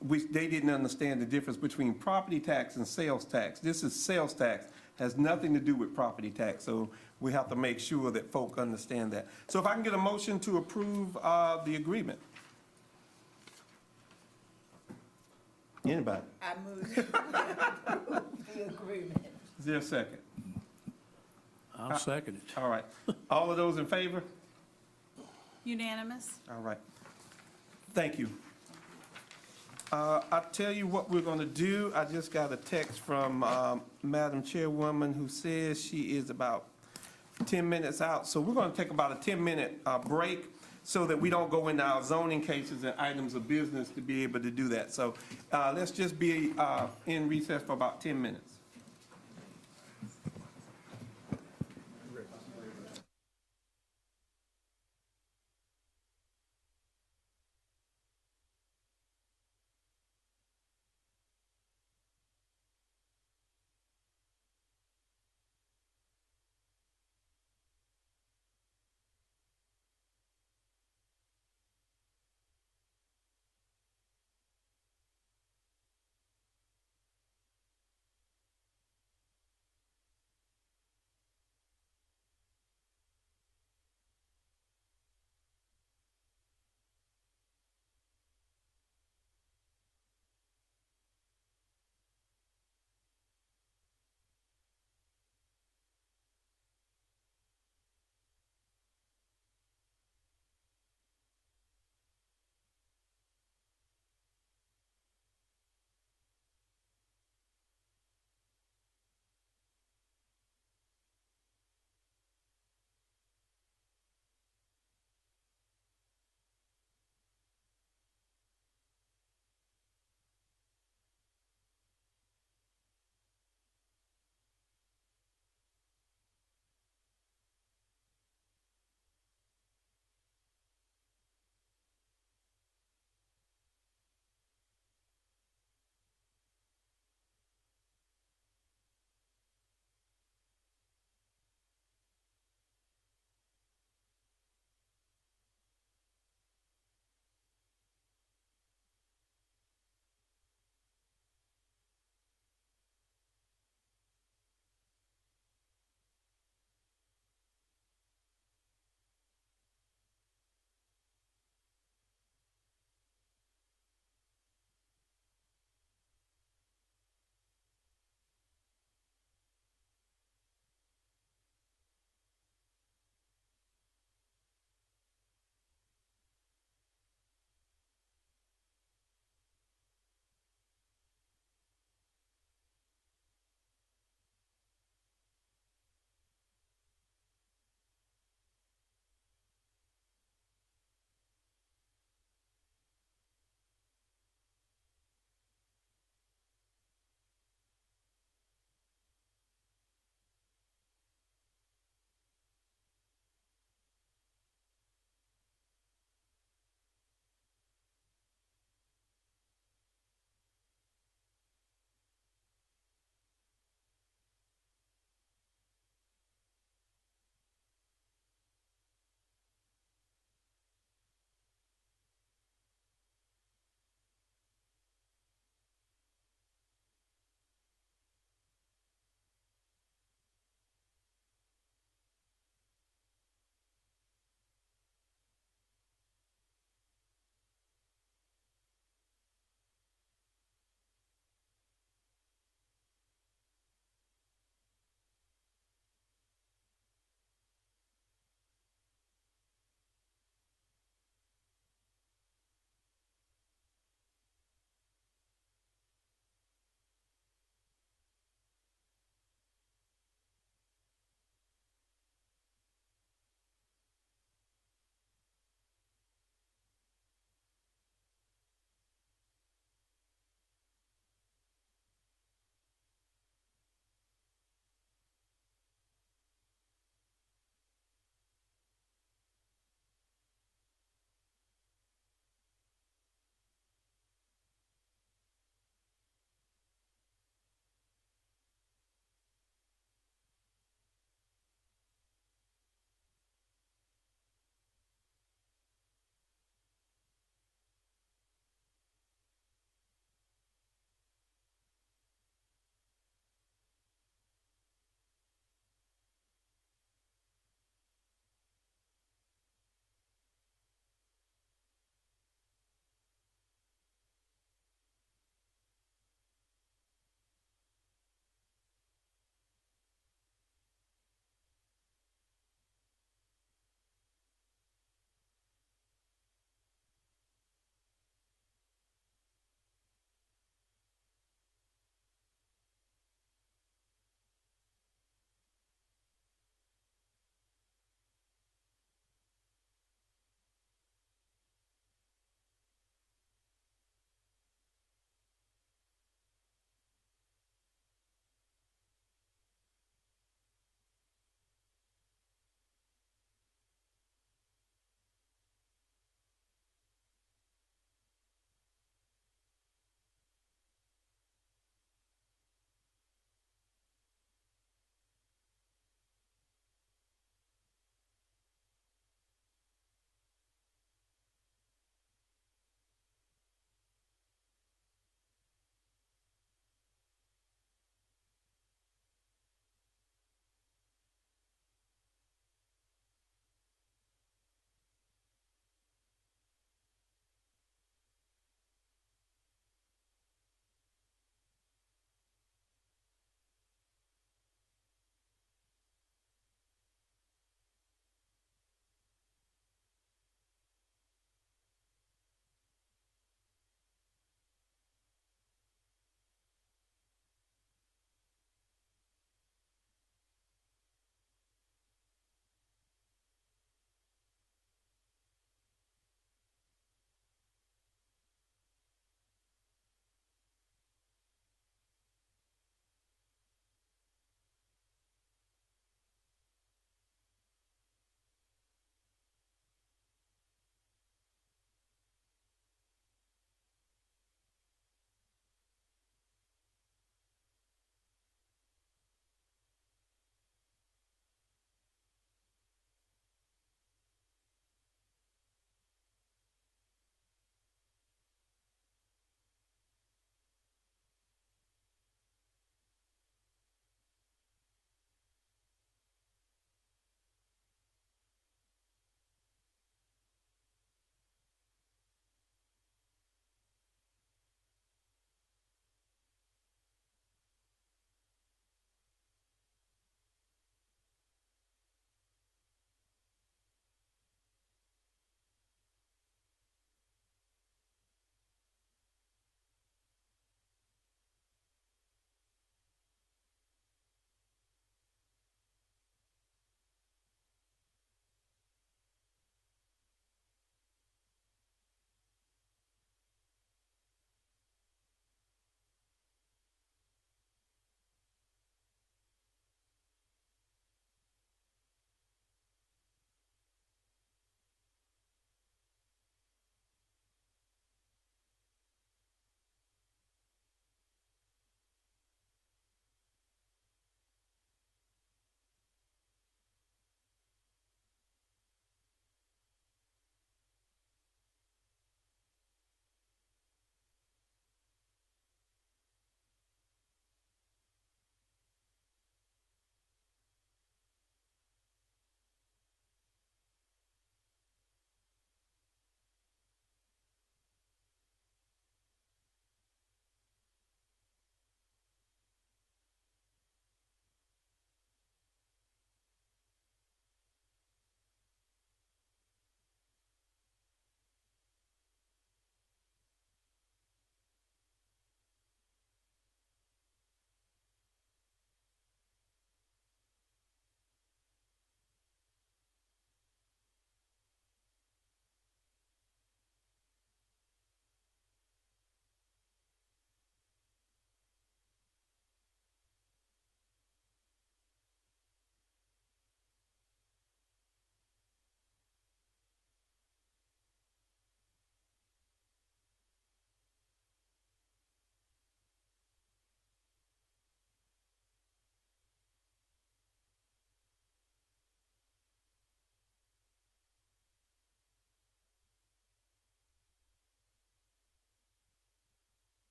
which they didn't understand the difference between property tax and sales tax. This is sales tax, has nothing to do with property tax, so we have to make sure that folk understand that. So if I can get a motion to approve the agreement. Anybody? I move the agreement. Is there a second? I'll second it. All right. All of those in favor? Unanimous? All right. Thank you. I'll tell you what we're going to do. I just got a text from Madam Chairwoman who says she is about 10 minutes out. So we're going to take about a 10-minute break so that we don't go into our zoning cases and items of business to be able to do that. So let's just be in recess for about 10 minutes.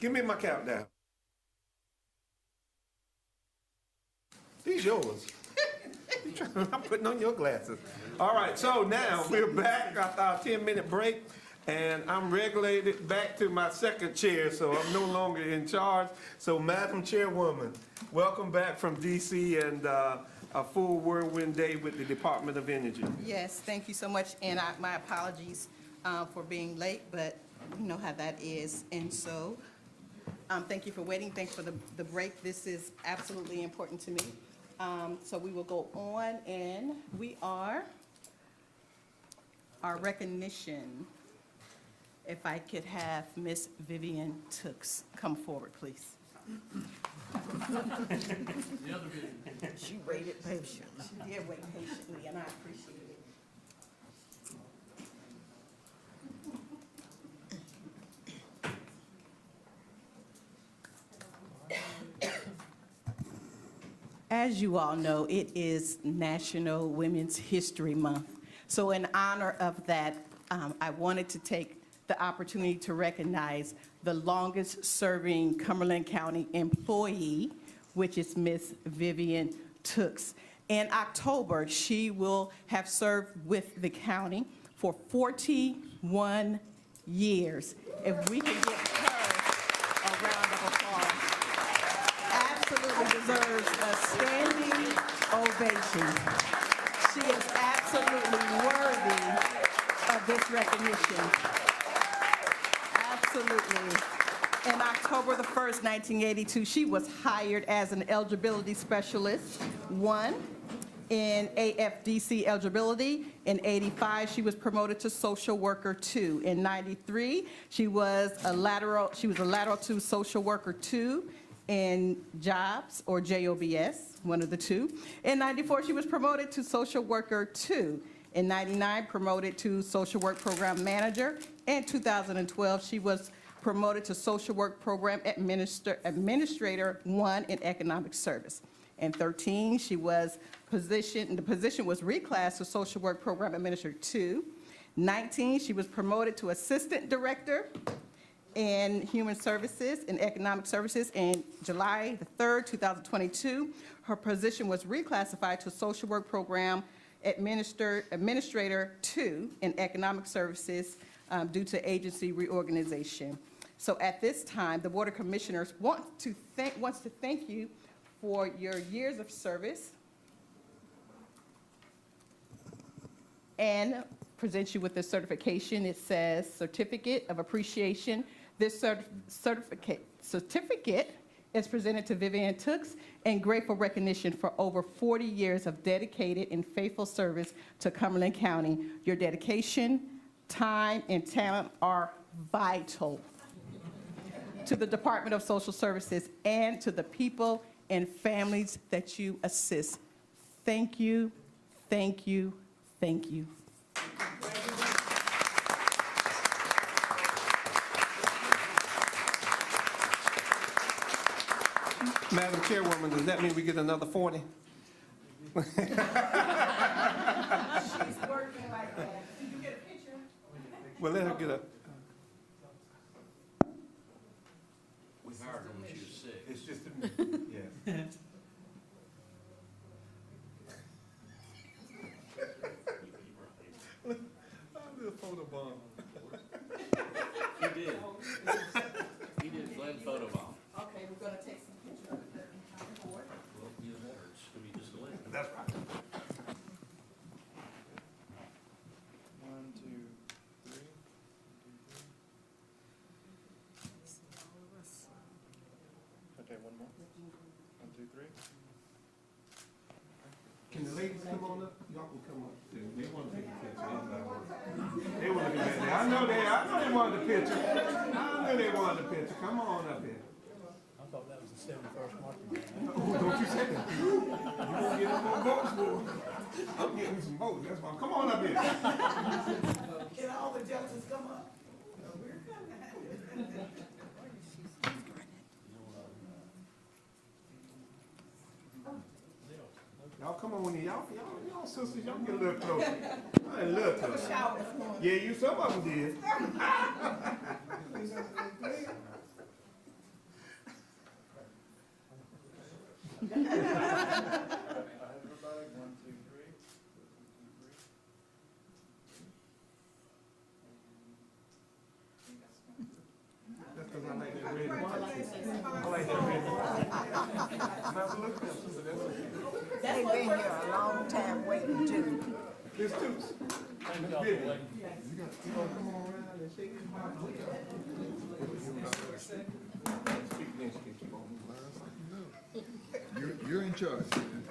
Give me my countdown. These yours. I'm putting on your glasses. All right, so now we're back after our 10-minute break, and I'm regulated back to my second chair, so I'm no longer in charge. So, Madam Chairwoman, welcome back from DC and a full whirlwind day with the Department of Energy. Yes, thank you so much, and my apologies for being late, but you know how that is. And so, thank you for waiting, thanks for the break. This is absolutely important to me. So we will go on, and our recognition, if I could have Miss Vivian Tooks come forward, please. She waited patiently. She did wait patiently, and I appreciate it. As you all know, it is National Women's History Month. So in honor of that, I wanted to take the opportunity to recognize the longest-serving Cumberland County employee, which is Miss Vivian Tooks. In October, she will have served with the county for 41 years. If we can give her a round of applause. Absolutely deserves a standing ovation. She is absolutely worthy of this recognition. Absolutely. In October the 1st, 1982, she was hired as an eligibility specialist, 1, in AFDC eligibility. In 85, she was promoted to social worker 2. In 93, she was a lateral 2 social worker 2 in jobs or JOBS, one of the two. In 94, she was promoted to social worker 2. In 99, promoted to social work program manager. In 2012, she was promoted to social work program administrator 1 in economic service. In 13, the position was reclassed to social work program administrator 2. 19, she was promoted to assistant director in human services and economic services. In July the 3rd, 2022, her position was reclassified to social work program administrator 2 in economic services due to agency reorganization. So at this time, the Board of Commissioners wants to thank you for your years of service and present you with this certification. It says Certificate of Appreciation. This certificate is presented to Vivian Tooks in grateful recognition for over 40 years of dedicated and faithful service to Cumberland County. Your dedication, time, and talent are vital to the Department of Social Services and to the people and families that you assist. Thank you, thank you, thank you. Madam Chairwoman, does that mean we get another 40? She's working like that. Did you get a picture? Well, let her get a. We hired her when she was sick. It's just a minute, yeah. I'll do a photo bomb. He did. He did Glenn photobomb. Okay, we're gonna take some pictures of it and come forward. Well, you know, it's gonna be just a little. That's right. 1, 2, 3. Okay, one more. 1, 2, 3. Can the ladies come on up? Y'all can come up. They want to take a picture. They want to be there. I know they wanted the picture. I know they wanted the picture. Come on up here. I thought that was the 71st market. Oh, don't you say that. You won't get no more votes for it. I'm getting me some votes. That's why. Come on up here. Can all the judges come up? Y'all come on here. Y'all sisters, y'all get a little closer. A little closer. Yeah, some of them did. They've been here a long time waiting too. Ms. Toots. You're in charge.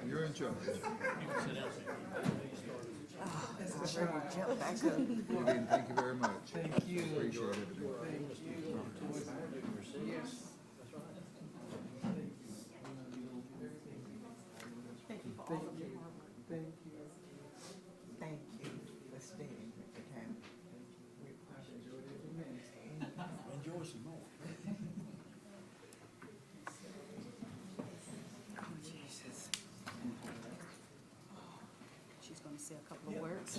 You're in charge. Jump back up. Vivian, thank you very much. Thank you. Appreciate it. Thank you for staying at the time. We enjoyed every minute. Enjoy some more. Oh, Jesus. She's going to say a couple of words.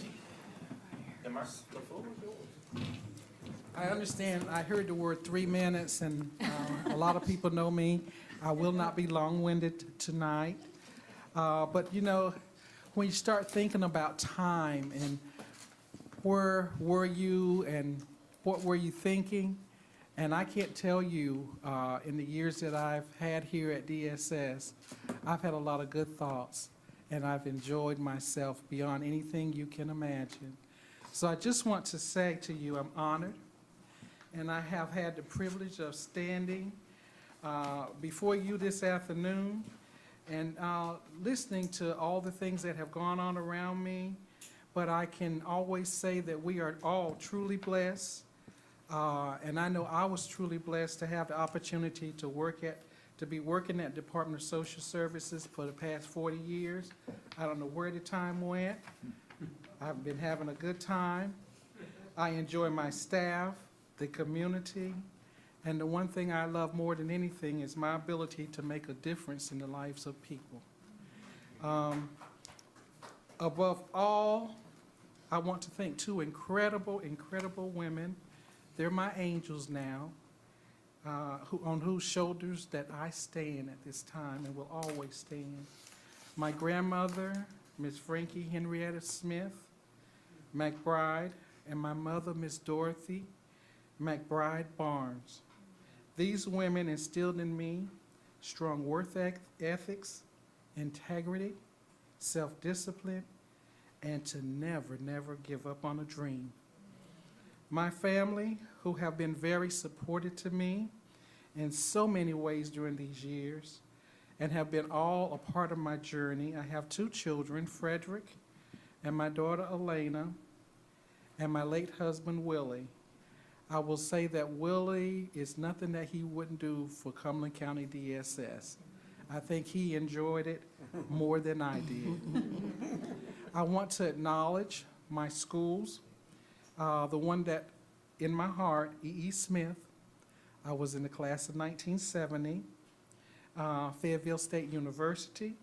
I understand, I heard the word 3 minutes, and a lot of people know me. I will not be long-winded tonight. But you know, when you start thinking about time and where were you and what were you thinking, and I can't tell you, in the years that I've had here at DSS, I've had a lot of good thoughts, and I've enjoyed myself beyond anything you can imagine. So I just want to say to you, I'm honored, and I have had the privilege of standing before you this afternoon and listening to all the things that have gone on around me. But I can always say that we are all truly blessed, and I know I was truly blessed to have the opportunity to be working at Department of Social Services for the past 40 years. I don't know where the time went. I've been having a good time. I enjoy my staff, the community, and the one thing I love more than anything is my ability to make a difference in the lives of people. Above all, I want to thank two incredible, incredible women. They're my angels now, on whose shoulders that I stand at this time and will always stand. My grandmother, Miss Frankie Henrietta Smith McBride, and my mother, Miss Dorothy McBride Barnes. These women instilled in me strong work ethics, integrity, self-discipline, and to never, never give up on a dream. My family, who have been very supportive to me in so many ways during these years and have been all a part of my journey. I have two children, Frederick and my daughter Elena, and my late husband, Willie. I will say that Willie is nothing that he wouldn't do for Cumberland County DSS. I think he enjoyed it more than I did. I want to acknowledge my schools, the one that in my heart, E.E. Smith. I was in the class of 1970, Fayetteville State University.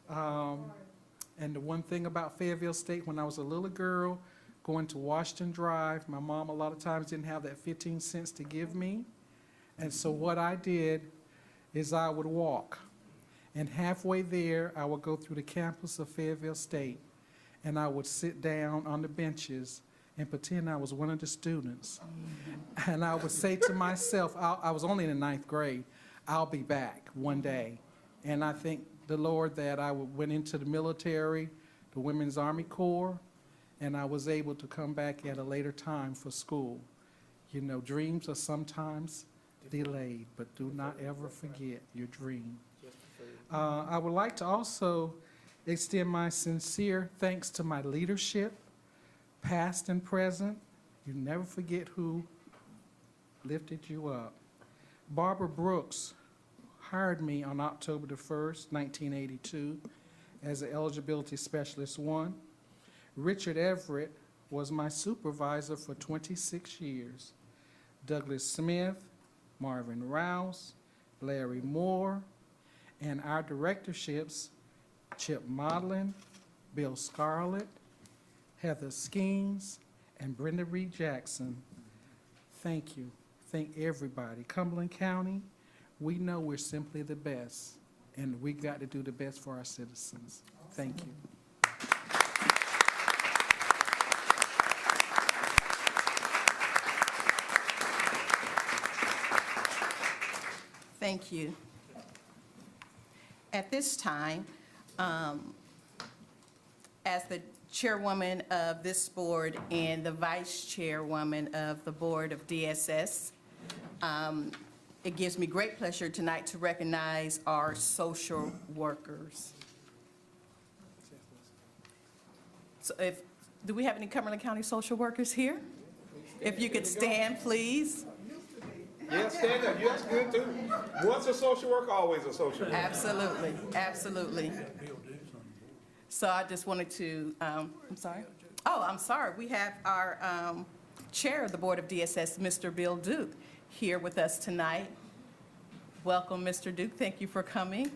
And the one thing about Fayetteville State, when I was a little girl, going to Washington Drive, my mom a lot of times didn't have that 15 cents to give me. And so what I did is I would walk. And halfway there, I would go through the campus of Fayetteville State, and I would sit down on the benches and pretend I was one of the students. And I would say to myself, I was only in the 9th grade, I'll be back one day. And I thank the Lord that I went into the military, the Women's Army Corps, and I was able to come back at a later time for school. You know, dreams are sometimes delayed, but do not ever forget your dream. I would like to also extend my sincere thanks to my leadership, past and present. You never forget who lifted you up. Barbara Brooks hired me on October the 1st, 1982, as an eligibility specialist 1. Richard Everett was my supervisor for 26 years. Douglas Smith, Marvin Rouse, Larry Moore, and our directorships, Chip Modlin, Bill Scarlett, Heather Skeens, and Brenda Reed Jackson. Thank you. Thank everybody. Cumberland County, we know we're simply the best, and we got to do the best for our citizens. Thank you. Thank you. At this time, as the chairwoman of this board and the vice chairwoman of the board of DSS, it gives me great pleasure tonight to recognize our social workers. So do we have any Cumberland County social workers here? If you could stand, please. Yeah, stand up. That's good too. Once a social worker, always a social worker. Absolutely, absolutely. So I just wanted to, I'm sorry? Oh, I'm sorry. We have our chair of the Board of DSS, Mr. Bill Duke, here with us tonight. Welcome, Mr. Duke. Thank you for coming,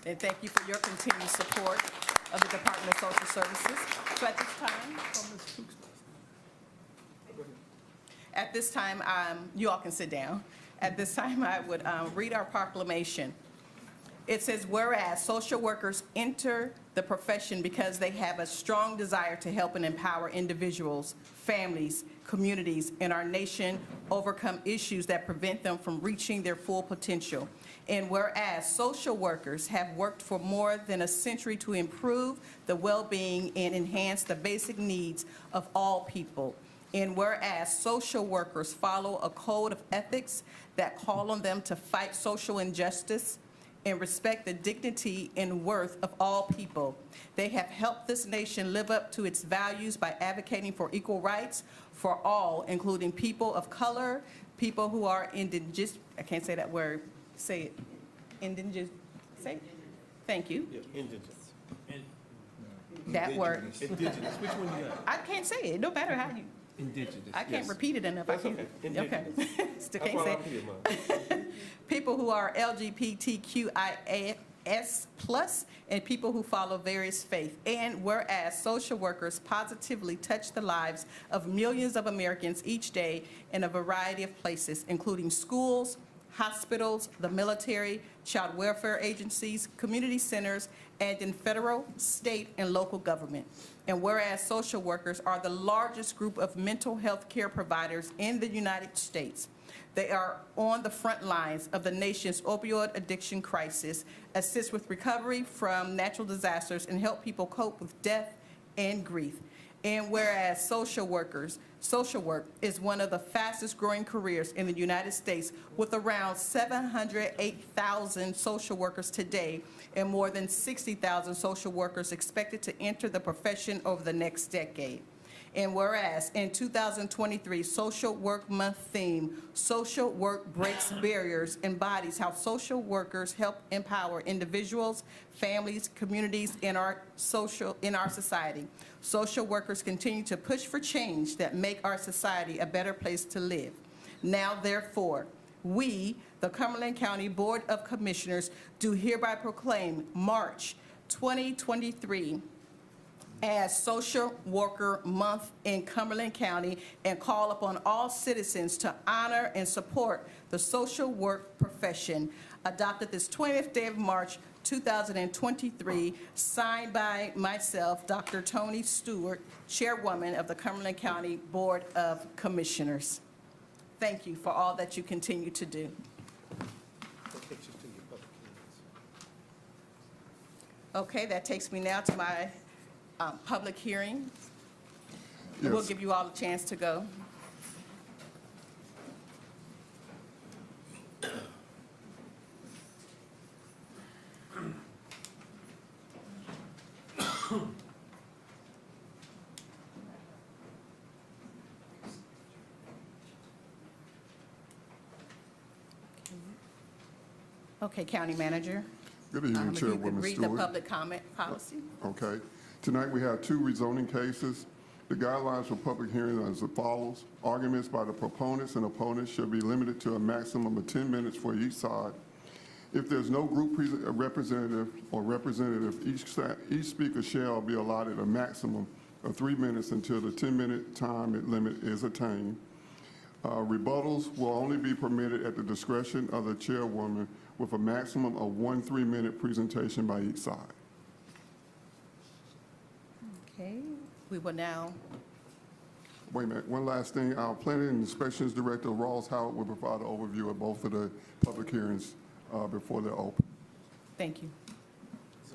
and thank you for your continued support of the Department of Social Services. So at this time, you all can sit down. At this time, I would read our proclamation. It says, whereas social workers enter the profession because they have a strong desire to help and empower individuals, families, communities, and our nation overcome issues that prevent them from reaching their full potential. And whereas social workers have worked for more than a century to improve the well-being and enhance the basic needs of all people. And whereas social workers follow a code of ethics that call on them to fight social injustice and respect the dignity and worth of all people. They have helped this nation live up to its values by advocating for equal rights for all, including people of color, people who are indigenous, I can't say that word, say it, indigenous, say it. Thank you. Yeah, indigenous. That word. Indigenous, which one you got? I can't say it, no matter how you, Indigenous. I can't yes. repeat it enough. That's I can't. okay. Okay. Still That's can't why say I'm it. here, Mom. People who are LGBTQIAS+, and people who follow various faiths. And whereas social workers positively touch the lives of millions of Americans each day in a variety of places, including schools, hospitals, the military, child welfare agencies, community centers, and in federal, state, and local government. And whereas social workers are the largest group of mental health care providers in the United States, they are on the front lines of the nation's opioid addiction crisis, assist with recovery from natural disasters, and help people cope with death and grief. And whereas social work is one of the fastest growing careers in the United States, with around 708,000 social workers today and more than 60,000 social workers expected to enter the profession over the next decade. And whereas in 2023 Social Work Month theme, Social Work Breaks Barriers, embodies how social workers help empower individuals, families, communities in our society. Social workers continue to push for change that make our society a better place to live. Now, therefore, we, the Cumberland County Board of Commissioners, do hereby proclaim March 2023 as Social Worker Month in Cumberland County, and call upon all citizens to honor and support the social work profession. Adopted this 20th day of March 2023, signed by myself, Dr. Tony Stewart, Chairwoman of the Cumberland County Board of Commissioners. Thank you for all that you continue to do. Okay, that takes me now to my public hearing. Yes. We'll give you all a chance to go. Okay, County Manager. Good evening, If you could Chairwoman read the Stewart. public comment policy. Okay. Tonight, we have two rezoning cases. The guidelines for public hearing are as follows. Arguments by the proponents and opponents should be limited to a maximum of 10 minutes for each side. If there's no group representative or representative, each speaker shall be allotted a maximum of 3 minutes until the 10-minute time limit is attained. Rebuttals will only be permitted at the discretion of the chairwoman with a maximum of 1 3-minute presentation by each side. Okay, we will now, Wait a minute, one last thing. Our Planning and Inspections Director, Ross Howard, will provide an overview of both of the public hearings before they're open. thank you.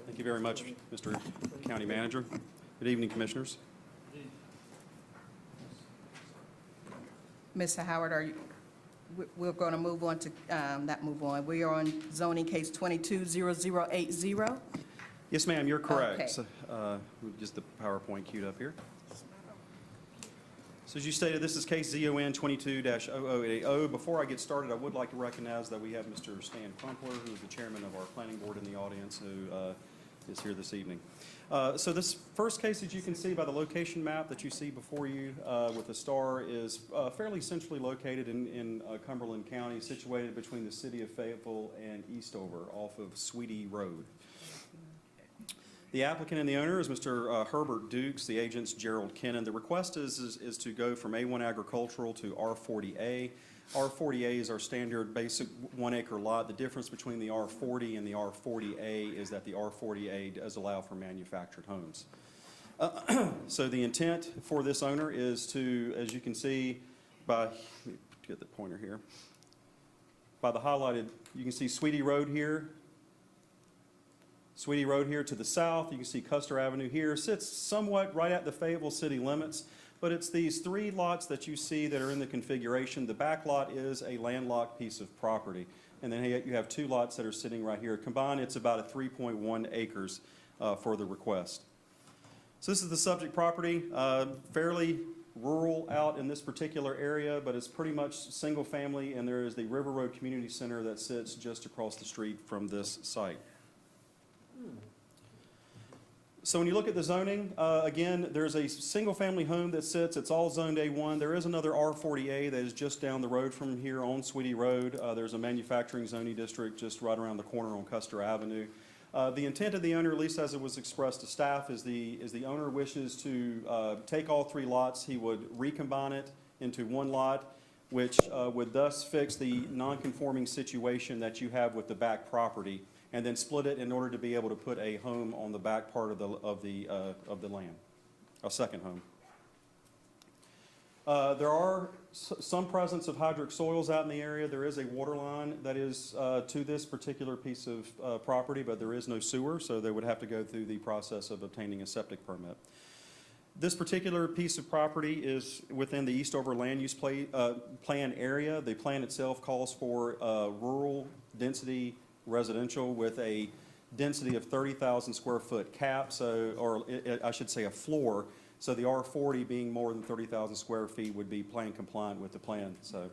Thank you very much, Mr. County Manager. Good evening, Commissioners. Mr. Howard, we're going to move on to, not move on, we are on zoning case 220080. Yes, ma'am, you're correct. Okay. So, we've just the PowerPoint queued up here. So as you stated, this is case ZON 22-0080. Before I get started, I would like to recognize that we have Mr. Stan Crumpler, who is the chairman of our planning board in the audience, who is here this evening. So this first case, as you can see by the location map that you see before you with the star, is fairly centrally located in Cumberland County, situated between the city of Fayetteville and Eastover off of Sweetie Road. The applicant and the owner is Mr. Herbert Dukes, the agent's Gerald Kennan. The request is to go from A1 agricultural to R40A. R40A is our standard basic 1 acre lot. The difference between the R40 and the R40A is that the R40A does allow for manufactured homes. So the intent for this owner is to, as you can see by, let me get the pointer here, by the highlighted, you can see Sweetie Road here. Sweetie Road here to the south. You can see Custer Avenue here. Sits somewhat right at the Fayetteville city limits, but it's these 3 lots that you see that are in the configuration. The back lot is a landlocked piece of property, and then you have 2 lots that are sitting right here. Combined, it's about a 3.1 acres for the request. So this is the subject property, fairly rural out in this particular area, but it's pretty much single family, and there is the River Road Community Center that sits just across the street from this site. So when you look at the zoning, again, there's a single-family home that sits, it's all zoned A1. There is another R40A that is just down the road from here on Sweetie Road. There's a manufacturing zoning district just right around the corner on Custer Avenue. The intent of the owner, at least as it was expressed to staff, is the owner wishes to take all 3 lots. He would recombine it into 1 lot, which would thus fix the non-conforming situation that you have with the back property, and then split it in order to be able to put a home on the back part of the land, a second home. There are some presence of hydric soils out in the area. There is a water line that is to this particular piece of property, but there is no sewer, so they would have to go through the process of obtaining a septic permit. This particular piece of property is within the Eastover land use plan area. The plan itself calls for rural density residential with a density of 30,000 square foot cap, so, or I should say a floor. So the R40 being more than 30,000 square feet would be plan compliant with the plan. So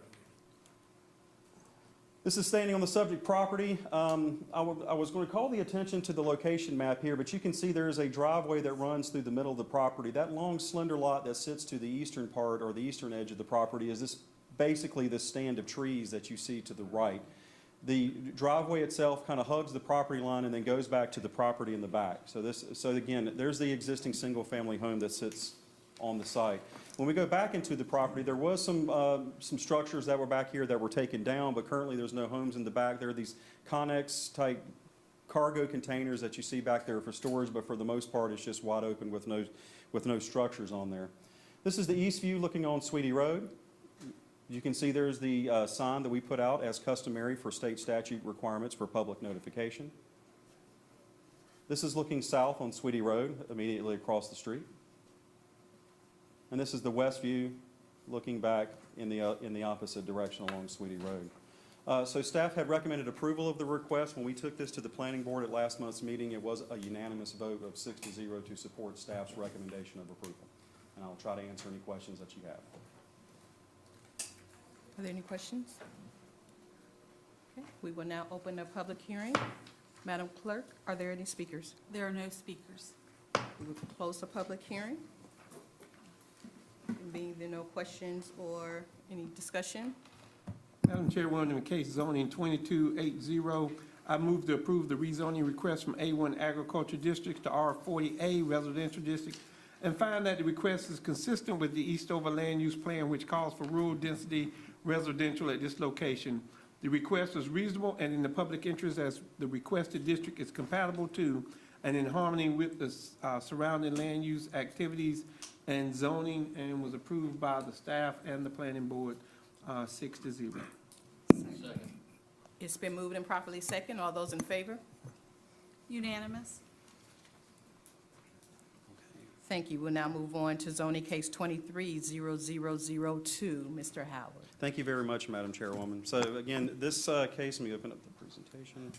this is standing on the subject property. I was going to call the attention to the location map here, but you can see there is a driveway that runs through the middle of the property. That long slender lot that sits to the eastern part or the eastern edge of the property is basically this stand of trees that you see to the right. The driveway itself kind of hugs the property line and then goes back to the property in the back. So again, there's the existing single-family home that sits on the site. When we go back into the property, there was some structures that were back here that were taken down, but currently there's no homes in the back. There are these Connex-type cargo containers that you see back there for storage, but for the most part, it's just wide open with no structures on there. This is the east view looking on Sweetie Road. You can see there's the sign that we put out as customary for state statute requirements for public notification. This is looking south on Sweetie Road, immediately across the street. And this is the west view looking back in the opposite direction along Sweetie Road. So staff had recommended approval of the request. When we took this to the planning board at last month's meeting, it was a unanimous vote of 6-0 to support staff's recommendation of approval. And I'll try to answer any questions that you have. Are there any questions? Okay, we will now open the public hearing. Madam Clerk, are there any speakers? There are no speakers. We will close the public hearing. Being there no questions or any discussion, Madam Chairwoman, in case zoning 2280, I move to approve the rezoning request from A1 Agriculture District to R40A Residential District. and find that the request is consistent with the Eastover Land Use Plan, which calls for rural density residential at this location. The request is reasonable and in the public interest as the requested district is compatible to and in harmony with the surrounding land use activities and zoning, and was approved by the staff and the planning board 6-0. It's been moved and properly second. All those in favor? Unanimous. Thank you. We'll now move on to zoning case 23-0002. Mr. Howard. Thank you very much, Madam Chairwoman. So again, this case, let me open up the presentation.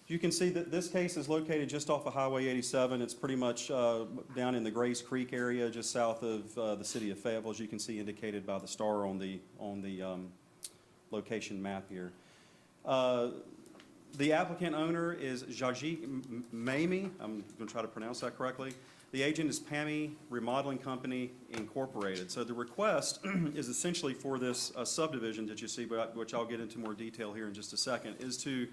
You can see that this case is located just off of Highway 87. It's pretty much down in the Grays Creek area, just south of the city of Fayetteville, as you can see indicated by the star on the location map here. The applicant owner is Jajik Mamie. I'm going to try to pronounce that correctly. The agent is PAMI Remodeling Company Incorporated. So the request is essentially for this subdivision that you see, which I'll get into more detail here in just a second, is to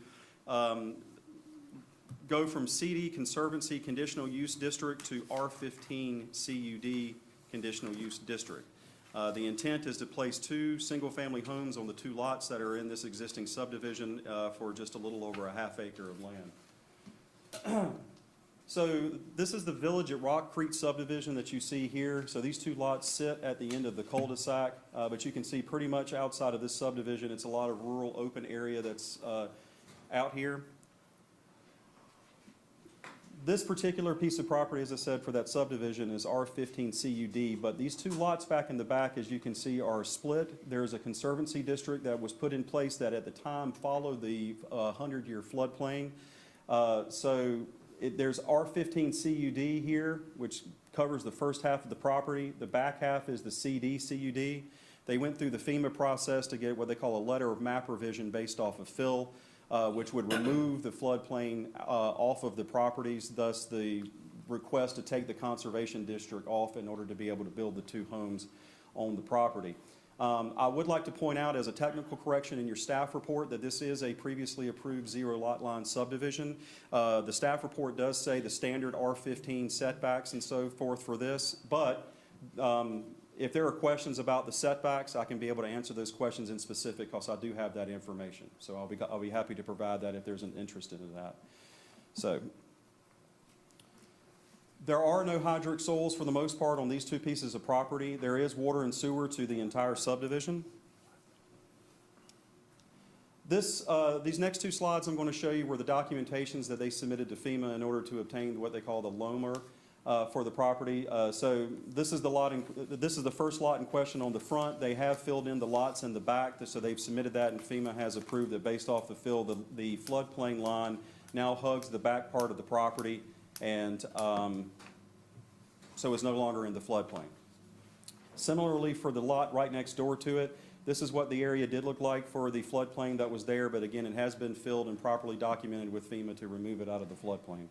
go from CD Conservancy Conditional Use District to R15 CUD Conditional Use District. The intent is to place 2 single-family homes on the 2 lots that are in this existing subdivision for just a little over a half acre of land. So this is the Village at Rock Creek subdivision that you see here. So these 2 lots sit at the end of the cul-de-sac, but you can see pretty much outside of this subdivision, it's a lot of rural open area that's out here. This particular piece of property, as I said, for that subdivision is R15 CUD, but these 2 lots back in the back, as you can see, are split. There's a conservancy district that was put in place that at the time followed the 100-year floodplain. There's R15 CUD here, which covers the first half of the property. The back half is the CD CUD. They went through the FEMA process to get what they call a letter of map revision based off of fill, which would remove the floodplain off of the properties, thus the request to take the conservation district off in order to be able to build the 2 homes on the property. I would like to point out as a technical correction in your staff report that this is a previously approved 0 lot line subdivision. The staff report does say the standard R15 setbacks and so forth for this, but if there are questions about the setbacks, I can be able to answer those questions in specific because I do have that information. So I'll be happy to provide that if there's an interest in that. So there are no hydric soils for the most part on these 2 pieces of property. There is water and sewer to the entire subdivision. These next 2 slides I'm going to show you were the documentations that they submitted to FEMA in order to obtain what they call the LOMR for the property. So this is the first lot in question on the front. They have filled in the lots in the back, so they've submitted that, and FEMA has approved that based off the fill, the floodplain line now hugs the back part of the property, and so it's no longer in the floodplain. Similarly, for the lot right next door to it, this is what the area did look like for the floodplain that was there, but again, it has been filled and properly documented with FEMA to remove it out of the floodplain.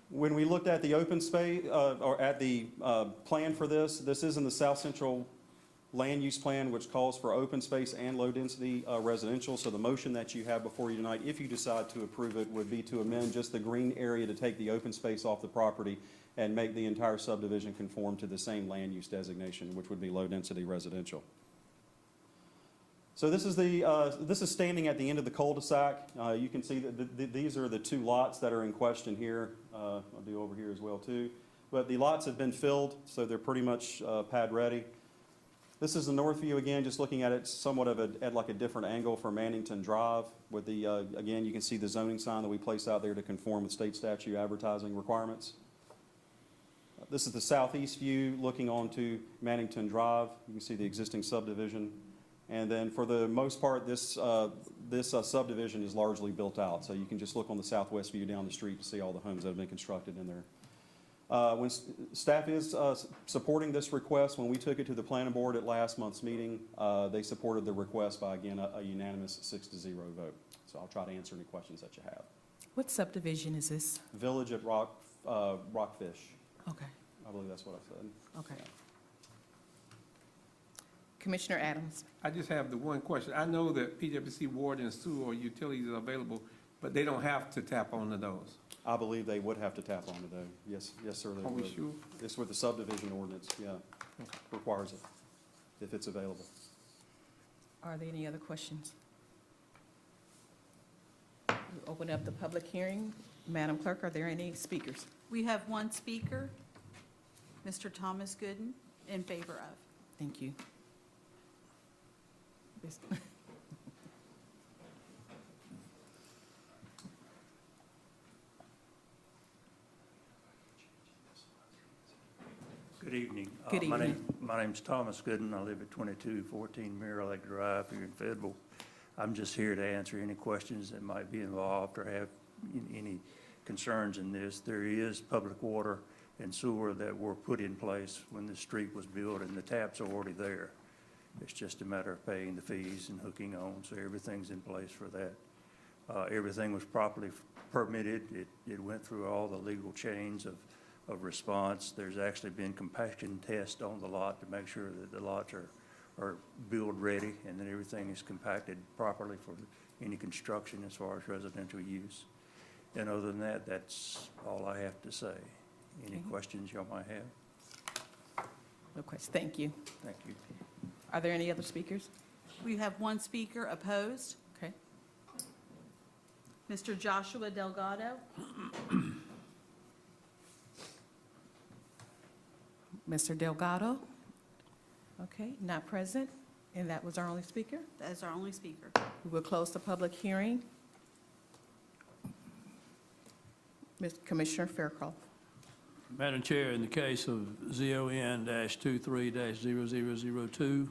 When we looked at the open space, or at the plan for this is in the South Central Land Use Plan, which calls for open space and low-density residential. So the motion that you have before you tonight, if you decide to approve it, would be to amend just the green area to take the open space off the property and make the entire subdivision conform to the same land use designation, which would be low-density residential. So this is standing at the end of the cul-de-sac. You can see that these are the 2 lots that are in question here. I'll do over here as well too. But the lots have been filled, so they're pretty much pad ready. This is the north view again, just looking at it somewhat at like a different angle for Mannington Drive. With the again, you can see the zoning sign that we place out there to conform with state statute advertising requirements. This is the southeast view looking onto Mannington Drive. You can see the existing subdivision. And then for the most part, this subdivision is largely built out. So you can just look on the southwest view down the street to see all the homes that have been constructed in there. When staff is supporting this request, when we took it to the planning board at last month's meeting, they supported the request by, again, a unanimous 6-0 vote. So I'll try to answer any questions that you have. What subdivision is this? Village at Rockfish. Okay. I believe that's what I said. Okay. Commissioner Adams. I just have the one question. I know that PWC water and sewer or utilities are available But they don't have to tap onto those. I believe they would have to tap onto those. Yes, yes, sir, they Are we would. sure? It's with the subdivision ordinance, yeah, requires it, if it's available. Are there any other questions? We open up the public hearing. Madam Clerk, are there any speakers? We have one speaker, Mr. Thomas Gooden, in favor of. Thank you. Good evening. Good evening. My name's Thomas Gooden. I live at 2214 Mirror Lake Drive here in Fayetteville. I'm just here to answer any questions that might be involved or have any concerns in this. There is public water and sewer that were put in place when the street was built, and the taps are already there. It's just a matter of paying the fees and hooking on, so everything's in place for that. Everything was properly permitted. It went through all the legal chains of response. There's actually been compaction tests on the lot to make sure that the lots are build ready and that everything is compacted properly for any construction as far as residential use. And other than that, that's all I have to say. Any questions y'all might have? No questions. Thank you. Thank you. Are there any other speakers? We have one speaker opposed, Okay. Mr. Joshua Delgado. Mr. Delgado? Okay, not present, and that was our only speaker. That is our only speaker. We will close the public hearing. Commissioner Fairclough. Madam Chair, in the case of ZON-23-0002,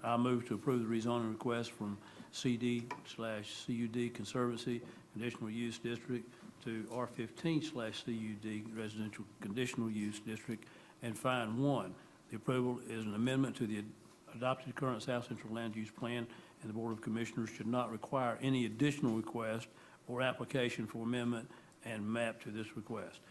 I move to approve the rezoning request from CD/CUD Conservancy Conditional Use District to R15/CUD Residential Conditional Use District and find one, the approval is an amendment to the adopted current South Central Land Use Plan, and the Board of Commissioners should not require any additional request or application for amendment and map to this request.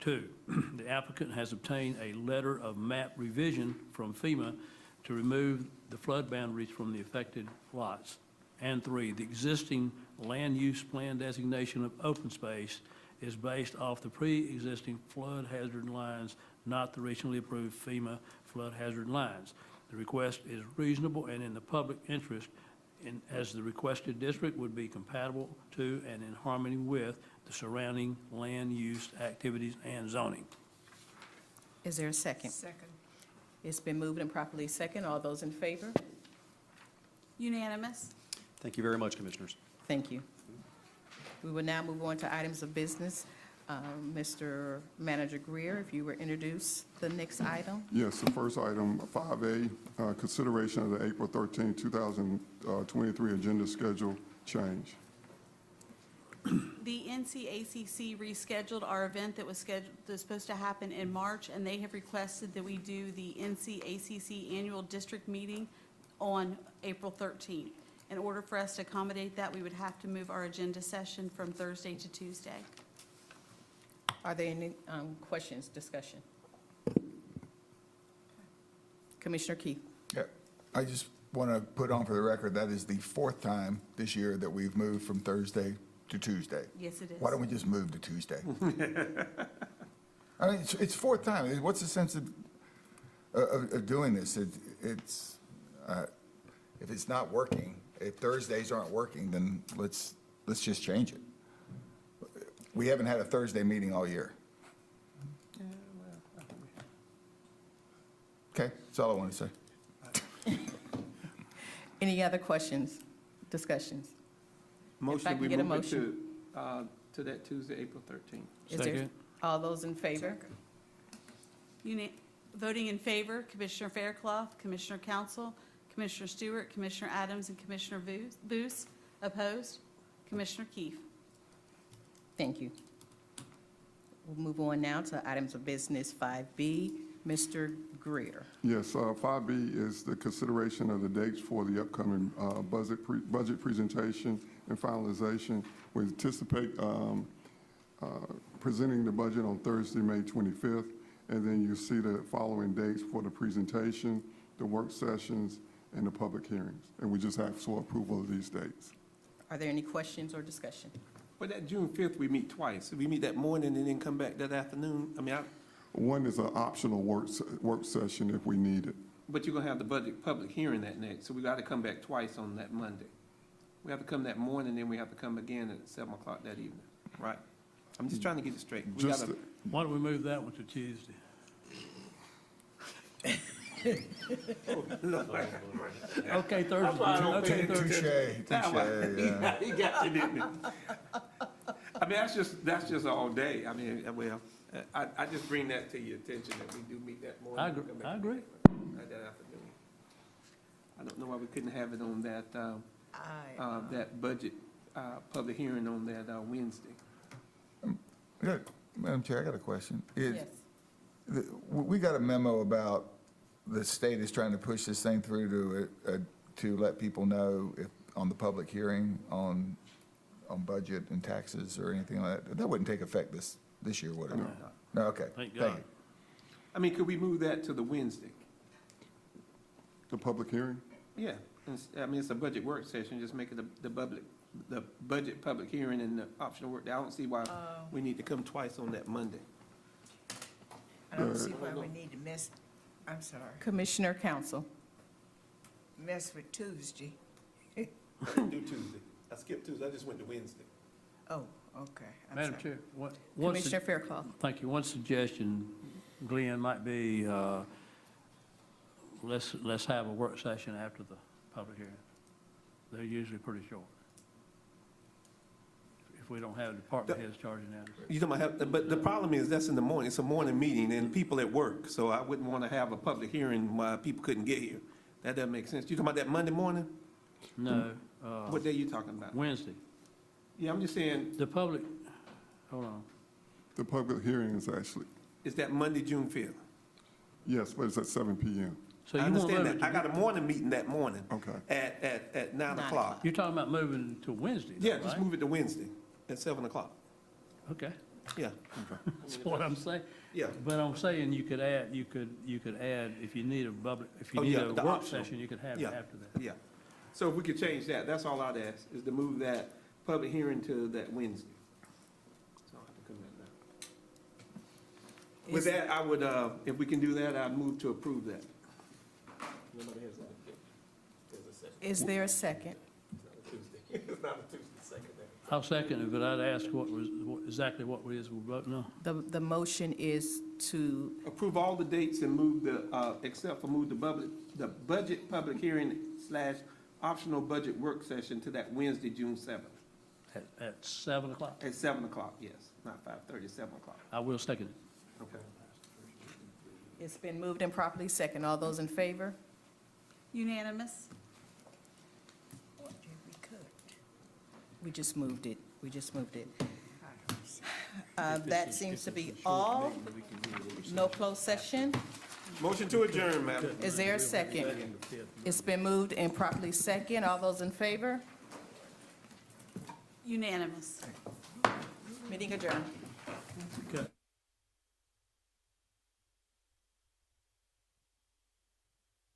Two, the applicant has obtained a letter of map revision from FEMA to remove the flood boundaries from the affected lots. And three, the existing land use plan designation of open space is based off the pre-existing flood hazard lines, not the recently approved FEMA flood hazard lines. The request is reasonable and in the public interest, as the requested district would be compatible to and in harmony with the surrounding land use activities and zoning. Is there a second? Second. It's been moved and properly second. All those in favor? Unanimous. Thank you very much, Commissioners. Thank you. We will now move on to items of business. Mr. Manager Greer, if you will introduce the next item. Yes, the first item, 5A, consideration of the April 13, 2023 agenda schedule change. The NCACC rescheduled our event that was supposed to happen in March, and they have requested that we do the NCACC annual district meeting on April 13th. In order for us to accommodate that, we would have to move our agenda session from Thursday to Tuesday. Are there any questions, discussion? Commissioner Keith. Yeah, I just want to put on for the record, that is the fourth time this year that we've moved from Thursday to Tuesday. Yes, it is. Why don't we just move to Tuesday? I mean, it's fourth time. What's the sense of doing this? If it's not working, if Thursdays aren't working, then let's just change it. We haven't had a Thursday meeting all year. Okay, that's all I want to say. Any other questions, discussions? If I Motion, can we get a move it motion. to that Tuesday, April 13th. Is there, all those in favor? Voting in favor, Commissioner Fairclough, Commissioner Council, Commissioner Stewart, Commissioner Adams, and Commissioner Booth. Opposed? Commissioner Keefe. Thank you. We'll move on now to items of business 5B. Mr. Greer. Yes, 5B is the consideration of the dates for the upcoming budget presentation and finalization. We anticipate presenting the budget on Thursday, May 25th, and then you see the following dates for the presentation, the work sessions, and the public hearings. And we just have for approval of these dates. Are there any questions or discussion? But that June 5th, we meet twice. We meet that morning and then come back that afternoon. I mean, One is an optional work session if we need it. but you're gonna have the budget public hearing that night, so we gotta come back twice on that Monday. We have to come that morning, then we have to come again at 7 o'clock that evening, right? I'm just trying to get it straight. We Just, gotta, Why don't we move that one to Tuesday? Okay, Thursday. Okay, Thursday. Touche, yeah. he got you, didn't he? I mean, that's just all day. I mean, well, I just bring that to your attention that we do meet that morning. I agree, come back I agree. That afternoon. I don't know why we couldn't have it on that, that budget, public hearing on that, Wednesday. Yeah, Madam Chair, I got a question. Yes. We got a memo about the state is trying to push this thing through to let people know if, on the public hearing on budget and taxes or anything like that. That wouldn't take effect this year, would it? No, okay. Thank God. you. I mean, could we move that to the Wednesday? The public hearing? Yeah, I mean, it's a budget work session, just make it the budget public hearing and the optional work. I don't see why we need to come twice on that Monday. I don't see why we need to mess, I'm sorry, Commissioner Council. mess with Tuesday. I didn't do Tuesday. I skipped Tuesday, I just went to Wednesday. Oh, okay. I'm Madam sorry. Chair, one Commissioner Fairclough. thank you. One suggestion, Glenn, might be, let's have a work session after the public hearing. They're usually pretty short. If we don't have department heads charging that. You talking about, but the problem is, that's in the morning, it's a morning meeting, and people at work, so I wouldn't want to have a public hearing while people couldn't get here. That doesn't make sense. You talking about that Monday morning? No. What day you talking about? Wednesday. Yeah, I'm just saying, The public, hold on. The public hearing is actually, it's that Monday, June 5th. yes, but it's at 7 p.m. So I you want to understand move it that. I got to, a morning meeting that morning Okay. at 9 o'clock. you're talking about moving to Wednesday, though, Yeah, just right? move it to Wednesday at 7 o'clock. Okay, Yeah, that's what I'm saying. yeah. But I'm saying you could add, you could add, if you need a public, if you Oh, need yeah, a the work optional. session, you could have it Yeah. after that. Yeah. So if we could change that, that's all I'd ask, is to move that public hearing to that Wednesday. So I'll have to come back now. With that, I would, if we can do that, I'd move to approve that. Nobody has that. There's a second. Is there a second? It's not a Tuesday. It's not a Tuesday, second. I'll second it, but I'd ask exactly what it is we're voting on. The motion is to, Approve all the dates and move the, except for move the budget public hearing / optional budget work session to that Wednesday, June 7th. At 7 o'clock. At 7 o'clock, yes, not 5:30, 7 o'clock. I will second it. Okay. it's been moved and properly second. All those in favor? Unanimous? We could. We just moved it. We just moved it. That seems to be all. No closed session. Motion to adjourn, madam. Is there a second? It's been moved and properly second. All those in favor? Unanimous. Meeting adjourned. Okay.